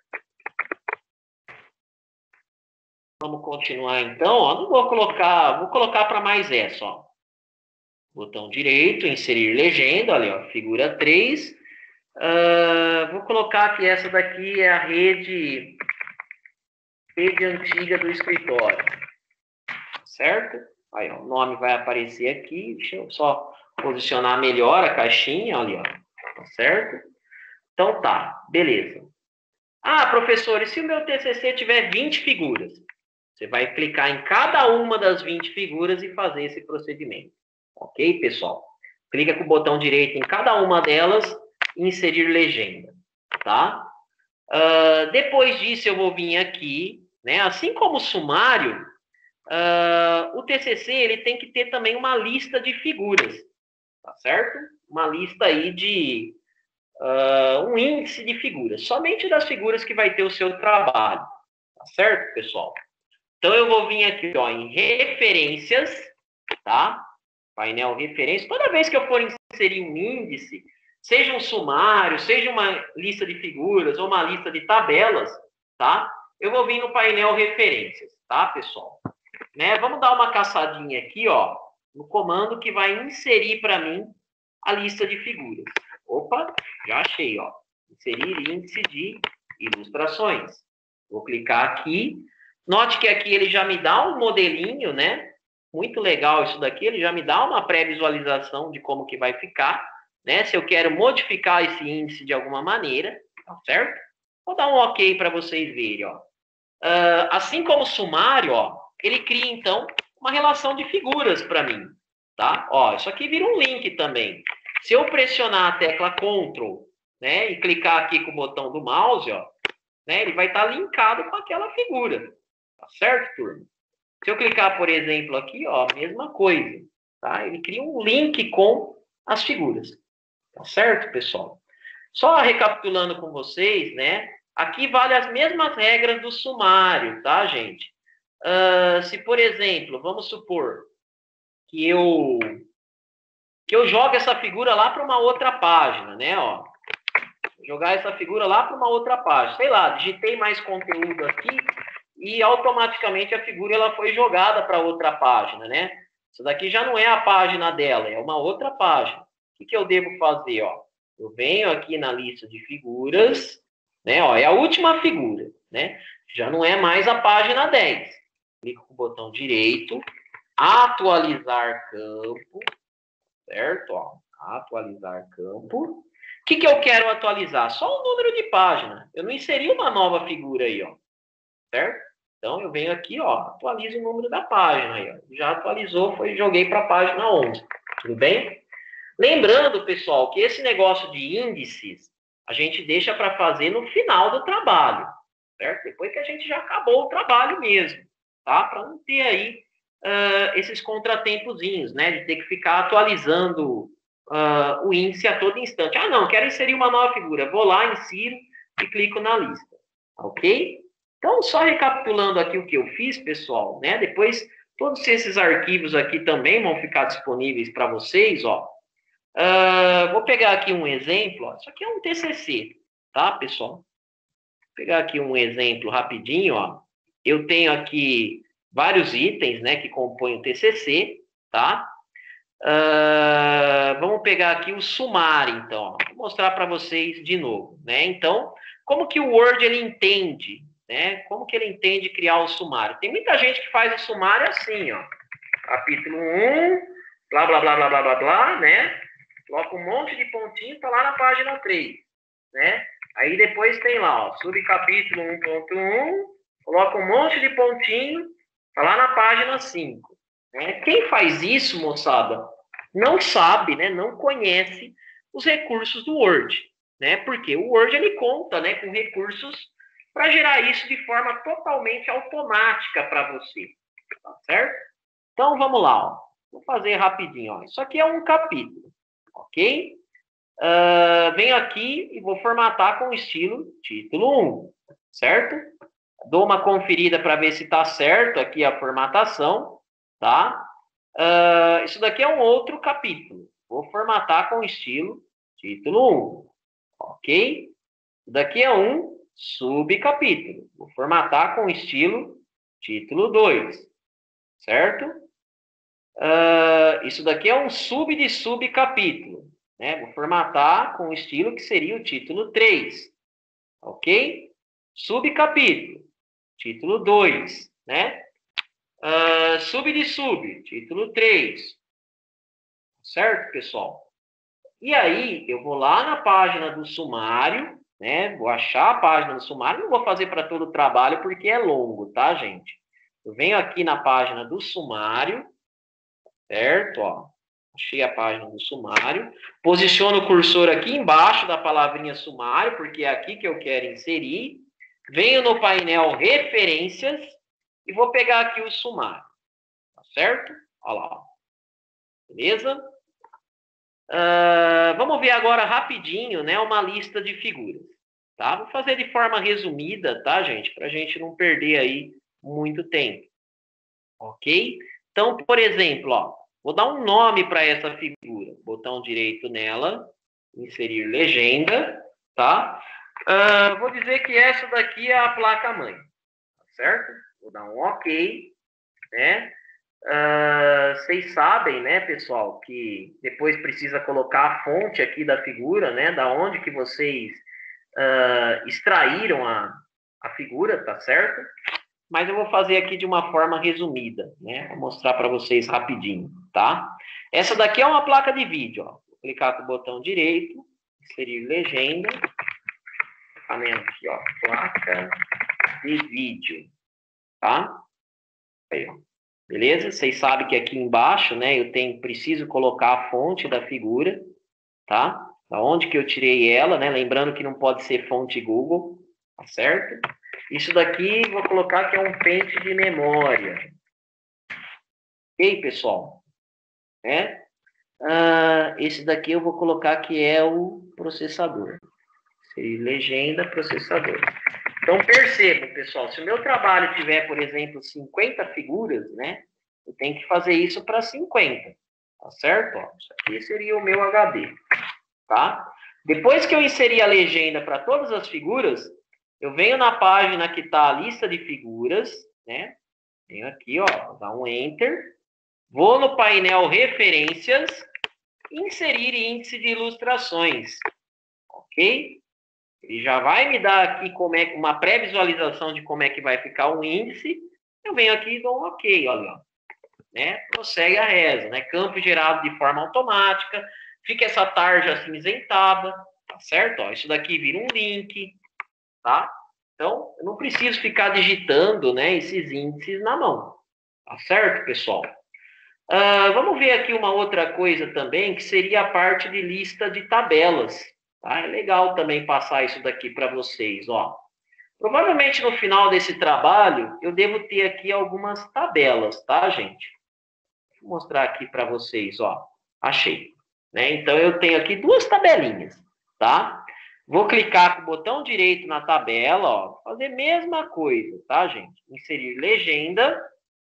Vamos continuar então, ó. Não vou colocar para mais essa, ó. Botão direito, inserir legenda, olha, ó, figura 3. Vou colocar que essa daqui é a rede antiga do escritório. Certo? Aí, ó, o nome vai aparecer aqui. Deixa eu só posicionar melhor a caixinha, ali, ó. Tá certo? Então tá, beleza. Professor, e se o meu TCC tiver 20 figuras? Você vai clicar em cada uma das 20 figuras e fazer esse procedimento. Ok, pessoal? Clica com o botão direito em cada uma delas e inserir legenda, tá? Depois disso, eu vou vir aqui, né? Assim como o sumário, o TCC ele tem que ter também uma lista de figuras, tá certo? Uma lista aí de um índice de figuras, somente das figuras que vai ter o seu trabalho, tá certo, pessoal? Então, eu vou vir aqui, ó, em referências, tá? Painel referência. Toda vez que eu for inserir um índice, seja um sumário, seja uma lista de figuras ou uma lista de tabelas, tá? Eu vou vir no painel referências, tá, pessoal? Né? Vamos dar uma caçadinha aqui, ó, no comando que vai inserir para mim a lista de figuras. Opa, já achei, ó. Inserir índice de ilustrações. Vou clicar aqui. Note que aqui ele já me dá um modelinho, né? Muito legal isso daqui, ele já me dá uma pré-visualização de como que vai ficar, né? Se eu quero modificar esse índice de alguma maneira, tá certo? Vou dar um OK para vocês verem, ó. Assim como o sumário, ó, ele cria, então, uma relação de figuras para mim, tá? Ó, isso aqui vira um link também. Se eu pressionar a tecla Ctrl, né, e clicar aqui com o botão do mouse, ó, né, ele vai estar linkado com aquela figura, tá certo, turma? Se eu clicar, por exemplo, aqui, ó, mesma coisa, tá? Ele cria um link com as figuras, tá certo, pessoal? Só recapitulando com vocês, né? Aqui vale as mesmas regras do sumário, tá, gente? Se, por exemplo, vamos supor que eu jogue essa figura lá para uma outra página, né, ó. Jogar essa figura lá para uma outra página. Sei lá, digitei mais conteúdo aqui e automaticamente a figura ela foi jogada para outra página, né? Isso daqui já não é a página dela, é uma outra página. O que eu devo fazer, ó? Eu venho aqui na lista de figuras, né? Ó, é a última figura, né? Já não é mais a página 10. Clico com o botão direito, atualizar campo, certo? Ó, atualizar campo. O que eu quero atualizar? Só o número de página. Eu não inseri uma nova figura aí, ó. Certo? Então, eu venho aqui, ó, atualizo o número da página aí, ó. Já atualizou, joguei para a página 11. Tudo bem? Lembrando, pessoal, que esse negócio de índices, a gente deixa para fazer no final do trabalho, certo? Depois que a gente já acabou o trabalho mesmo, tá? Para não ter aí esses contratempozinhos, né? De ter que ficar atualizando o índice a todo instante. Não, quero inserir uma nova figura. Vou lá, insiro e clico na lista. Ok? Então, só recapitulando aqui o que eu fiz, pessoal, né? Depois, todos esses arquivos aqui também vão ficar disponíveis para vocês, ó. Vou pegar aqui um exemplo, ó. Isso aqui é um TCC, tá, pessoal? Vou pegar aqui um exemplo rapidinho, ó. Eu tenho aqui vários itens, né, que compõem o TCC, tá? Vamos pegar aqui o sumário, então. Ó. Vou mostrar para vocês de novo, né? Então, como que o Word ele entende, né? Como que ele entende criar o sumário? Tem muita gente que faz o sumário assim, ó. Capítulo 1, blá, blá, blá, blá, blá, blá, blá, né? Coloca um monte de pontinho, tá lá na página 3, né? Aí depois tem lá, ó, subcapítulo 1.1, coloca um monte de pontinho, tá lá na página 5. Né? Quem faz isso, moçada, não sabe, né? Não conhece os recursos do Word, né? Porque o Word ele conta, né, com recursos para gerar isso de forma totalmente automática para você, tá certo? Então vamos lá, ó. Vou fazer rapidinho, ó. Isso aqui é um capítulo, ok? Venho aqui e vou formatar com o estilo título 1, certo? Dou uma conferida para ver se está certo aqui a formatação, tá? Isso daqui é um outro capítulo. Vou formatar com o estilo título 1, ok? Isso daqui é um subcapítulo. Vou formatar com o estilo título 2, certo? Isso daqui é um sub de subcapítulo. Né? Vou formatar com o estilo que seria o título 3, ok? Subcapítulo, título 2, né? Sub de sub, título 3, certo, pessoal? E aí, eu vou lá na página do sumário, né? Vou achar a página do sumário, não vou fazer para todo o trabalho porque é longo, tá, gente? Eu venho aqui na página do sumário, certo? Ó, achei a página do sumário. Posiciono o cursor aqui embaixo da palavrinha sumário, porque é aqui que eu quero inserir. Venho no painel referências e vou pegar aqui o sumário. Tá certo? Olha lá. Beleza? Vamos ver agora rapidinho, né, uma lista de figuras. Tá? Vou fazer de forma resumida, tá, gente? Para a gente não perder aí muito tempo. Ok? Então, por exemplo, ó, vou dar um nome para essa figura. Botão direito nela, inserir legenda, tá? Vou dizer que essa daqui é a placa-mãe, tá certo? Vou dar um OK, né? Vocês sabem, né, pessoal, que depois precisa colocar a fonte aqui da figura, né? Da onde que vocês extraíram a figura, tá certo? Mas eu vou fazer aqui de uma forma resumida, né? Vou mostrar para vocês rapidinho, tá? Essa daqui é uma placa de vídeo, ó. Vou clicar com o botão direito, inserir legenda, aqui, ó, placa de vídeo, tá? Aí, ó. Beleza? Vocês sabem que aqui embaixo, né, preciso colocar a fonte da figura, tá? Da onde que eu tirei ela, né? Lembrando que não pode ser fonte Google, tá certo? Isso daqui, vou colocar que é um pente de memória. Ok, pessoal? Né? Esse daqui eu vou colocar que é o processador. Seria legenda, processador. Então, percebam, pessoal, se o meu trabalho tiver, por exemplo, 50 figuras, né? Eu tenho que fazer isso para 50. Tá certo? Ó, isso aqui seria o meu HD. Tá? Depois que eu inserir a legenda para todas as figuras, eu venho na página que está a lista de figuras, né? Venho aqui, ó, dá um Enter. Vou no painel Referências, inserir índice de ilustrações, ok? Ele já vai me dar aqui uma pré-visualização de como é que vai ficar o índice. Eu venho aqui e dou um OK, olha, né? Prossegue a reza, né? Campo gerado de forma automática, fica essa tarja acinzentada, tá certo? Ó, isso daqui vira um link, tá? Então, eu não preciso ficar digitando, né, esses índices na mão, tá certo, pessoal? Vamos ver aqui uma outra coisa também, que seria a parte de lista de tabelas. Tá? É legal também passar isso daqui para vocês. Ó. Provavelmente no final desse trabalho, eu devo ter aqui algumas tabelas, tá, gente? Vou mostrar aqui para vocês. Ó. Achei. Né? Então, eu tenho aqui duas tabelinhas. Tá? Vou clicar com o botão direito na tabela, ó, fazer a mesma coisa, tá, gente? Inserir legenda,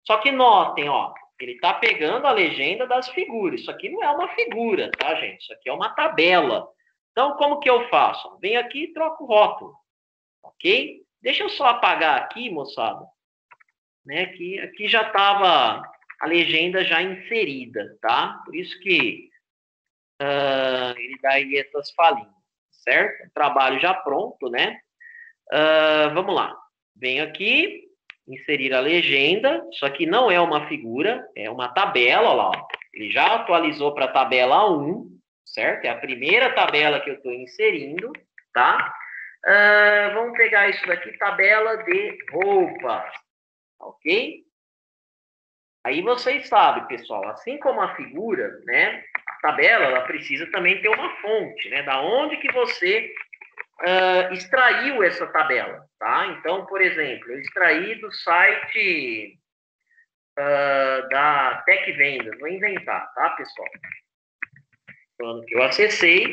só que notem, ó, ele está pegando a legenda das figuras. Isso aqui não é uma figura, tá, gente? Isso aqui é uma tabela. Então, como que eu faço? Venho aqui e troco o rótulo, ok? Deixa eu só apagar aqui, moçada, né? Que aqui já estava a legenda já inserida, tá? Por isso que ele dá aí essas falinhas, certo? Trabalho já pronto, né? Vamos lá. Venho aqui, inserir a legenda. Isso aqui não é uma figura, é uma tabela, olha lá. Ó. Ele já atualizou para a tabela 1, certo? É a primeira tabela que eu estou inserindo, tá? Vamos pegar isso daqui, tabela de roupas, ok? Aí vocês sabem, pessoal, assim como a figura, né? A tabela, ela precisa também ter uma fonte, né? Da onde que você extraiu essa tabela, tá? Então, por exemplo, eu extraí do site da Tec Vendas, vou inventar, tá, pessoal? Falando que eu acessei,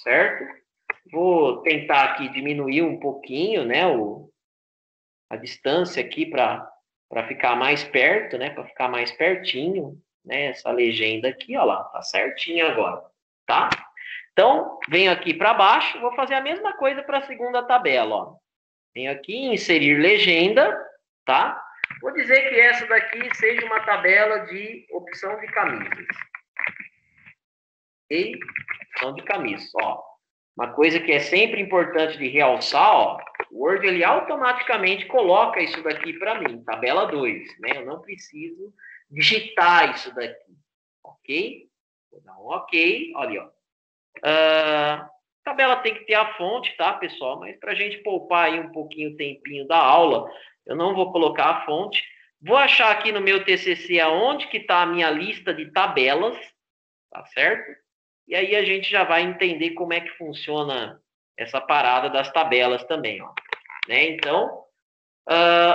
certo? Vou tentar aqui diminuir um pouquinho, né, a distância aqui para ficar mais perto, né, para ficar mais pertinho, né, essa legenda aqui, ó lá, tá certinho agora, tá? Então, venho aqui para baixo, vou fazer a mesma coisa para a segunda tabela, ó. Venho aqui, inserir legenda, tá? Vou dizer que essa daqui seja uma tabela de opção de camisas. Ok? Opção de camisas, ó. Uma coisa que é sempre importante de realçar, ó, o Word ele automaticamente coloca isso daqui para mim, tabela 2, né? Eu não preciso digitar isso daqui, ok? Vou dar um ok, olha, ó. A tabela tem que ter a fonte, tá, pessoal? Mas para a gente poupar aí um pouquinho o tempinho da aula, eu não vou colocar a fonte. Vou achar aqui no meu TCC aonde que está a minha lista de tabelas, tá certo? E aí a gente já vai entender como é que funciona essa parada das tabelas também, ó. Né? Então,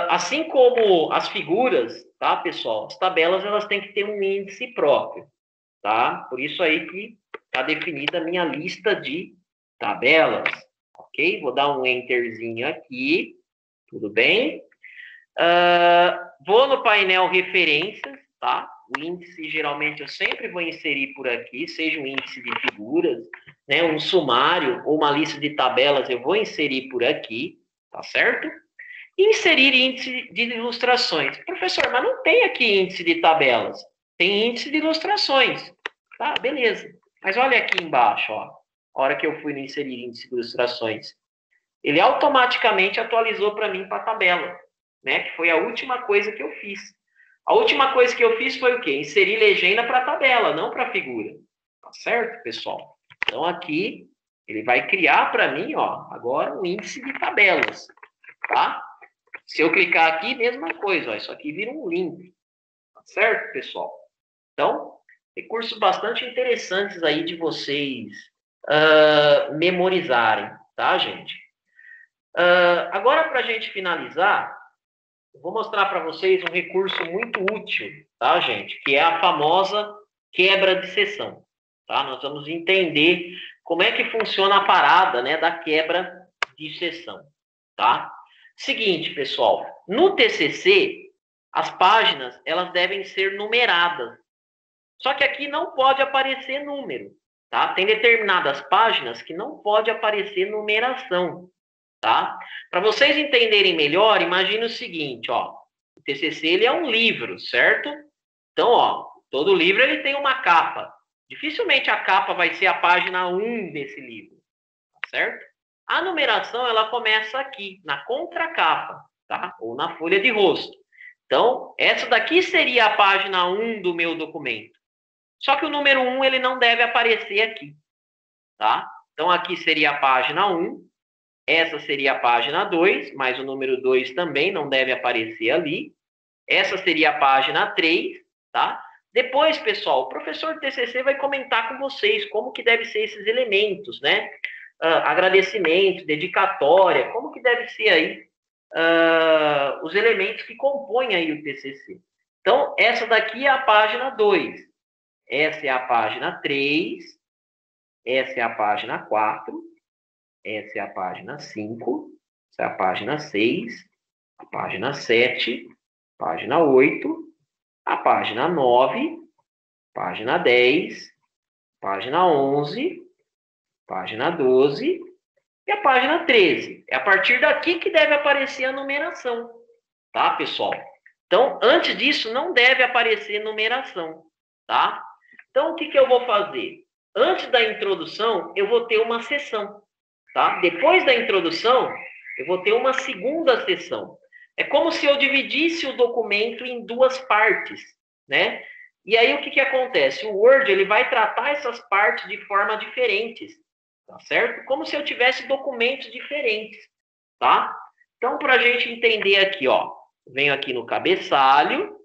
assim como as figuras, tá, pessoal? As tabelas, elas têm que ter um índice próprio, tá? Por isso aí que está definida a minha lista de tabelas, ok? Vou dar um enterzinho aqui, tudo bem? Vou no painel referências, tá? O índice, geralmente, eu sempre vou inserir por aqui, seja um índice de figuras, né, um sumário ou uma lista de tabelas, eu vou inserir por aqui, tá certo? Inserir índice de ilustrações. Professor, mas não tem aqui índice de tabelas. Tem índice de ilustrações. Tá, beleza. Mas olha aqui embaixo, ó. A hora que eu fui no inserir índice de ilustrações. Ele automaticamente atualizou para mim para a tabela, né? Que foi a última coisa que eu fiz. A última coisa que eu fiz foi o quê? Inserir legenda para a tabela, não para a figura. Tá certo, pessoal? Então aqui ele vai criar para mim, ó, agora um índice de tabelas, tá? Se eu clicar aqui, mesma coisa, ó, isso aqui vira um link, tá certo, pessoal? Então, recursos bastante interessantes aí de vocês memorizarem, tá, gente? Agora, para a gente finalizar, eu vou mostrar para vocês um recurso muito útil, tá, gente? Que é a famosa quebra de seção, tá? Nós vamos entender como é que funciona a parada, né, da quebra de seção, tá? Seguinte, pessoal, no TCC, as páginas, elas devem ser numeradas. Só que aqui não pode aparecer número, tá? Tem determinadas páginas que não pode aparecer numeração, tá? Para vocês entenderem melhor, imagine o seguinte, ó. O TCC, ele é um livro, certo? Então, ó, todo livro ele tem uma capa. Dificilmente a capa vai ser a página 1 desse livro, tá certo? A numeração, ela começa aqui, na contracapa, tá? Ou na folha de rosto. Então, essa daqui seria a página 1 do meu documento. Só que o número 1, ele não deve aparecer aqui, tá? Então, aqui seria a página 1, essa seria a página 2, mas o número 2 também não deve aparecer ali. Essa seria a página 3, tá? Depois, pessoal, o professor do TCC vai comentar com vocês como que deve ser esses elementos, né? Agradecimento, dedicatória, como que deve ser aí os elementos que compõem aí o TCC. Então, essa daqui é a página 2. Essa é a página 3, essa é a página 4, Essa é a página 5, essa é a página 6, a página 7, página 8, a página 9, página 10, página 11, página 12 e a página 13. É a partir daqui que deve aparecer a numeração, tá, pessoal? Então, antes disso, não deve aparecer numeração, tá? Então, o que eu vou fazer? Antes da introdução, eu vou ter uma seção, tá? Depois da introdução, eu vou ter uma segunda seção. É como se eu dividisse o documento em duas partes, né? E aí, o que acontece? O Word, ele vai tratar essas partes de forma diferentes, tá certo? Como se eu tivesse documentos diferentes, tá? Então, para a gente entender aqui, ó, venho aqui no cabeçalho,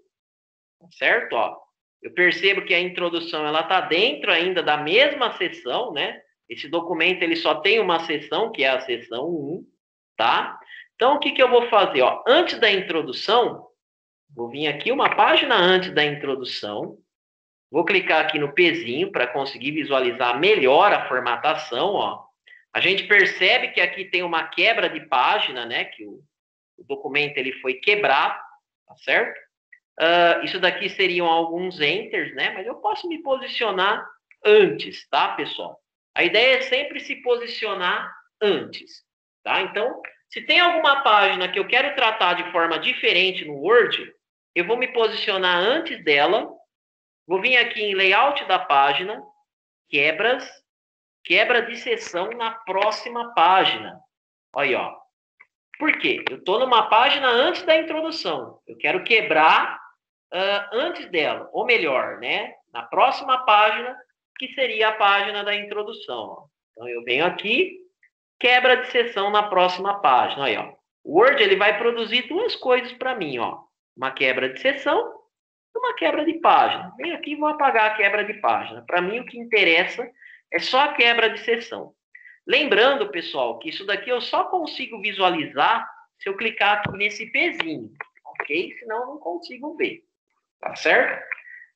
certo? Ó, eu percebo que a introdução ela está dentro ainda da mesma seção, né? Esse documento ele só tem uma seção, que é a seção 1, tá? Então, o que eu vou fazer? Ó, antes da introdução, vou vir aqui uma página antes da introdução, vou clicar aqui no pezinho para conseguir visualizar melhor a formatação, ó. A gente percebe que aqui tem uma quebra de página, né? Que o documento ele foi quebrado, tá certo? Isso daqui seriam alguns enters, né? Mas eu posso me posicionar antes, tá, pessoal? A ideia é sempre se posicionar antes, tá? Então, se tem alguma página que eu quero tratar de forma diferente no Word, eu vou me posicionar antes dela, vou vir aqui em layout da página, quebras, quebra de seção na próxima página. Olha aí, ó. Por quê? Eu estou numa página antes da introdução. Eu quero quebrar antes dela, ou melhor, né? Na próxima página, que seria a página da introdução. Então, eu venho aqui, quebra de seção na próxima página. Aí, ó. O Word ele vai produzir duas coisas para mim, ó. Uma quebra de seção e uma quebra de página. Venho aqui e vou apagar a quebra de página. Para mim, o que interessa é só a quebra de seção. Lembrando, pessoal, que isso daqui eu só consigo visualizar se eu clicar aqui nesse pezinho, ok? Senão eu não consigo ver, tá certo?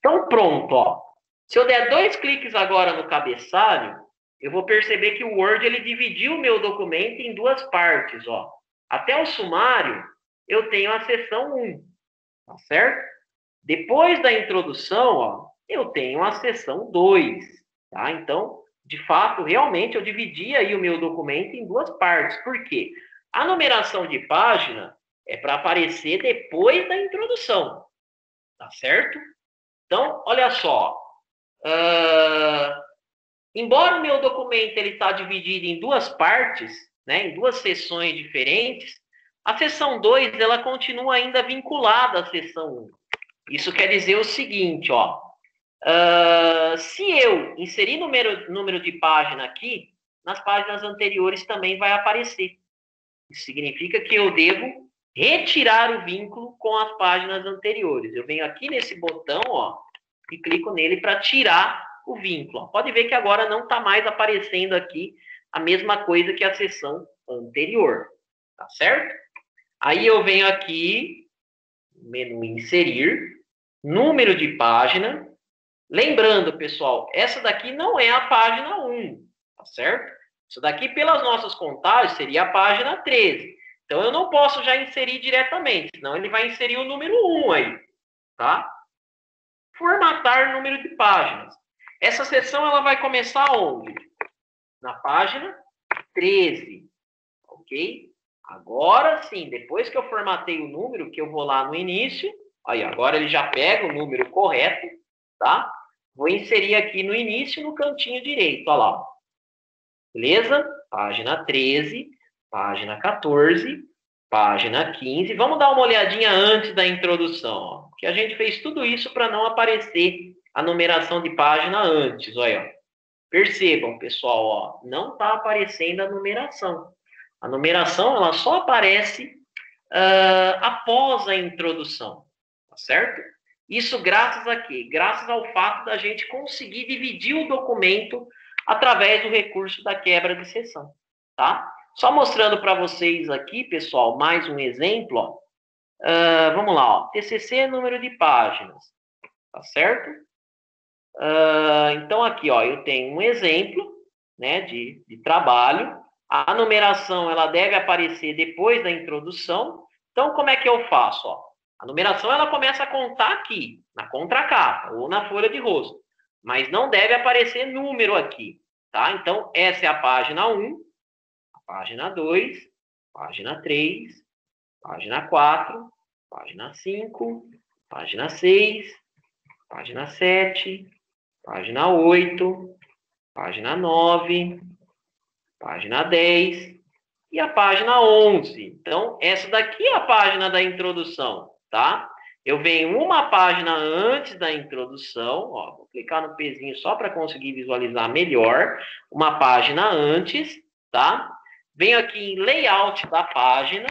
Então, pronto, ó. Se eu der 2 cliques agora no cabeçalho, eu vou perceber que o Word ele dividiu o meu documento em duas partes, ó. Até o sumário, eu tenho a seção 1, tá certo? Depois da introdução, ó, eu tenho a seção 2, tá? Então, de fato, realmente eu dividi aí o meu documento em duas partes. Por quê? A numeração de página é para aparecer depois da introdução, tá certo? Então, olha só. Embora o meu documento ele está dividido em duas partes, né, em duas seções diferentes, a seção 2 ela continua ainda vinculada à seção 1. Isso quer dizer o seguinte, ó. Se eu inserir número de página aqui, nas páginas anteriores também vai aparecer. Isso significa que eu devo retirar o vínculo com as páginas anteriores. Eu venho aqui nesse botão, ó, e clico nele para tirar o vínculo. Ó. Pode ver que agora não está mais aparecendo aqui a mesma coisa que a seção anterior. Tá certo? Aí eu venho aqui, menu inserir, número de página. Lembrando, pessoal, essa daqui não é a página 1, tá certo? Isso daqui, pelas nossas contagens, seria a página 13. Então, eu não posso já inserir diretamente, senão ele vai inserir o número 1 aí, tá? Formatar número de páginas. Essa seção, ela vai começar onde? Na página 13, ok? Agora sim, depois que eu formatei o número, que eu vou lá no início, aí agora ele já pega o número correto, tá? Vou inserir aqui no início, no cantinho direito, olha lá. Beleza? Página 13, página 14, página 15. Vamos dar uma olhadinha antes da introdução, ó. Que a gente fez tudo isso para não aparecer a numeração de página antes, olha. Ó. Percebam, pessoal, ó, não está aparecendo a numeração. A numeração ela só aparece após a introdução, tá certo? Isso graças a quê? Graças ao fato da gente conseguir dividir o documento através do recurso da quebra de seção, tá? Só mostrando para vocês aqui, pessoal, mais um exemplo, ó. Vamos lá, ó. TCC número de páginas, tá certo? Então aqui, ó, eu tenho um exemplo, né, de trabalho. A numeração, ela deve aparecer depois da introdução. Então, como é que eu faço? Ó, a numeração, ela começa a contar aqui, na contracapa, ou na folha de rosto. Mas não deve aparecer número aqui, tá? Então, essa é a página 1, a página 2, página 3, página 4, página 5, página 6, página 7, página 8, página 9, página 10 e a página 11. Então, essa daqui é a página da introdução, tá? Eu venho uma página antes da introdução, ó, vou clicar no pezinho só para conseguir visualizar melhor, uma página antes, tá? Venho aqui em layout da página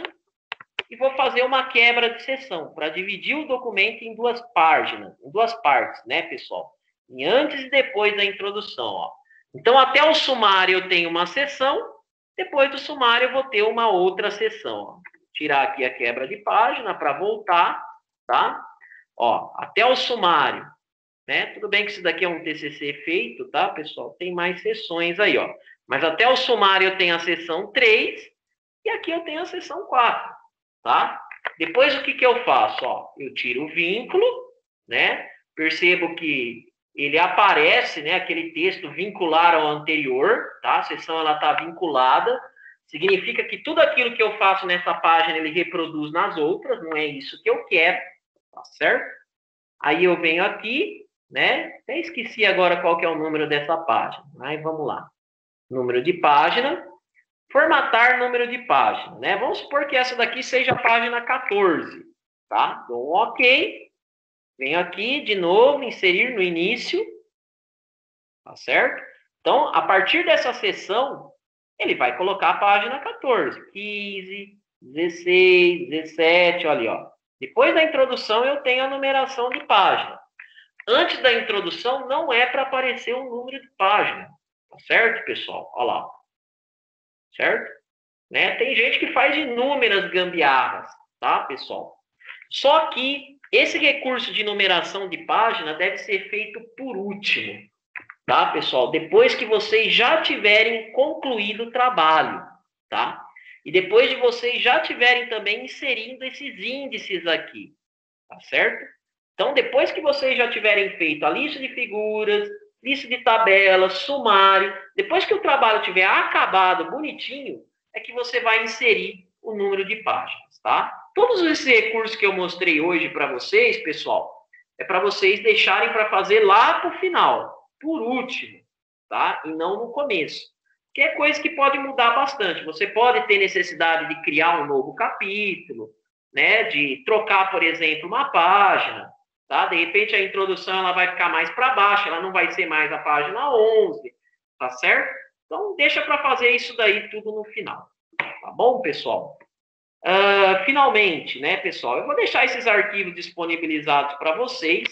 e vou fazer uma quebra de seção para dividir o documento em duas páginas, em duas partes, né, pessoal? Em antes e depois da introdução, ó. Então, até o sumário eu tenho uma seção, depois do sumário eu vou ter uma outra seção, ó. Tirar aqui a quebra de página para voltar, tá? Ó, até o sumário, né? Tudo bem que isso daqui é um TCC feito, tá, pessoal? Tem mais sessões aí, ó. Mas até o sumário eu tenho a seção 3 e aqui eu tenho a seção 4, tá? Depois o que que eu faço? Ó, eu tiro o vínculo, né? Percebo que ele aparece, né? Aquele texto vincular ao anterior, tá? A seção ela está vinculada. Significa que tudo aquilo que eu faço nessa página ele reproduz nas outras. Não é isso que eu quero, tá certo? Aí eu venho aqui, né? Até esqueci agora qual que é o número dessa página. Aí vamos lá. Número de página. Formatar número de página, né? Vamos supor que essa daqui seja a página 14, tá? Dou um OK. Venho aqui de novo, inserir no início, tá certo? Então, a partir dessa seção, ele vai colocar a página 14, 15, 16, 17, olha ali, ó. Depois da introdução, eu tenho a numeração de página. Antes da introdução, não é para aparecer o número de página, tá certo, pessoal? Olha lá, certo? Né? Tem gente que faz inúmeras gambiarras, tá, pessoal? Só que esse recurso de numeração de página deve ser feito por último, tá, pessoal? Depois que vocês já tiverem concluído o trabalho, tá? E depois de vocês já tiverem também inserindo esses índices aqui, tá certo? Então, depois que vocês já tiverem feito a lista de figuras, lista de tabelas, sumário, depois que o trabalho tiver acabado bonitinho, é que você vai inserir o número de páginas, tá? Todos esses recursos que eu mostrei hoje para vocês, pessoal, é para vocês deixarem para fazer lá para o final, por último, tá? E não no começo. Que é coisa que pode mudar bastante. Você pode ter necessidade de criar um novo capítulo, né? De trocar, por exemplo, uma página, tá? De repente a introdução ela vai ficar mais para baixo, ela não vai ser mais a página 11, tá certo? Então, deixa para fazer isso daí tudo no final. Tá bom, pessoal? Finalmente, né, pessoal? Eu vou deixar esses arquivos disponibilizados para vocês,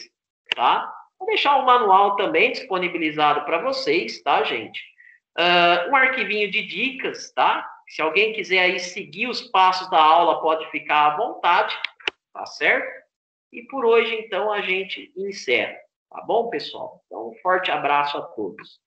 tá? Vou deixar o manual também disponibilizado para vocês, tá, gente? Um arquivinho de dicas, tá? Se alguém quiser aí seguir os passos da aula, pode ficar à vontade, tá certo? E por hoje, então, a gente encerra, tá bom, pessoal? Então, um forte abraço a todos.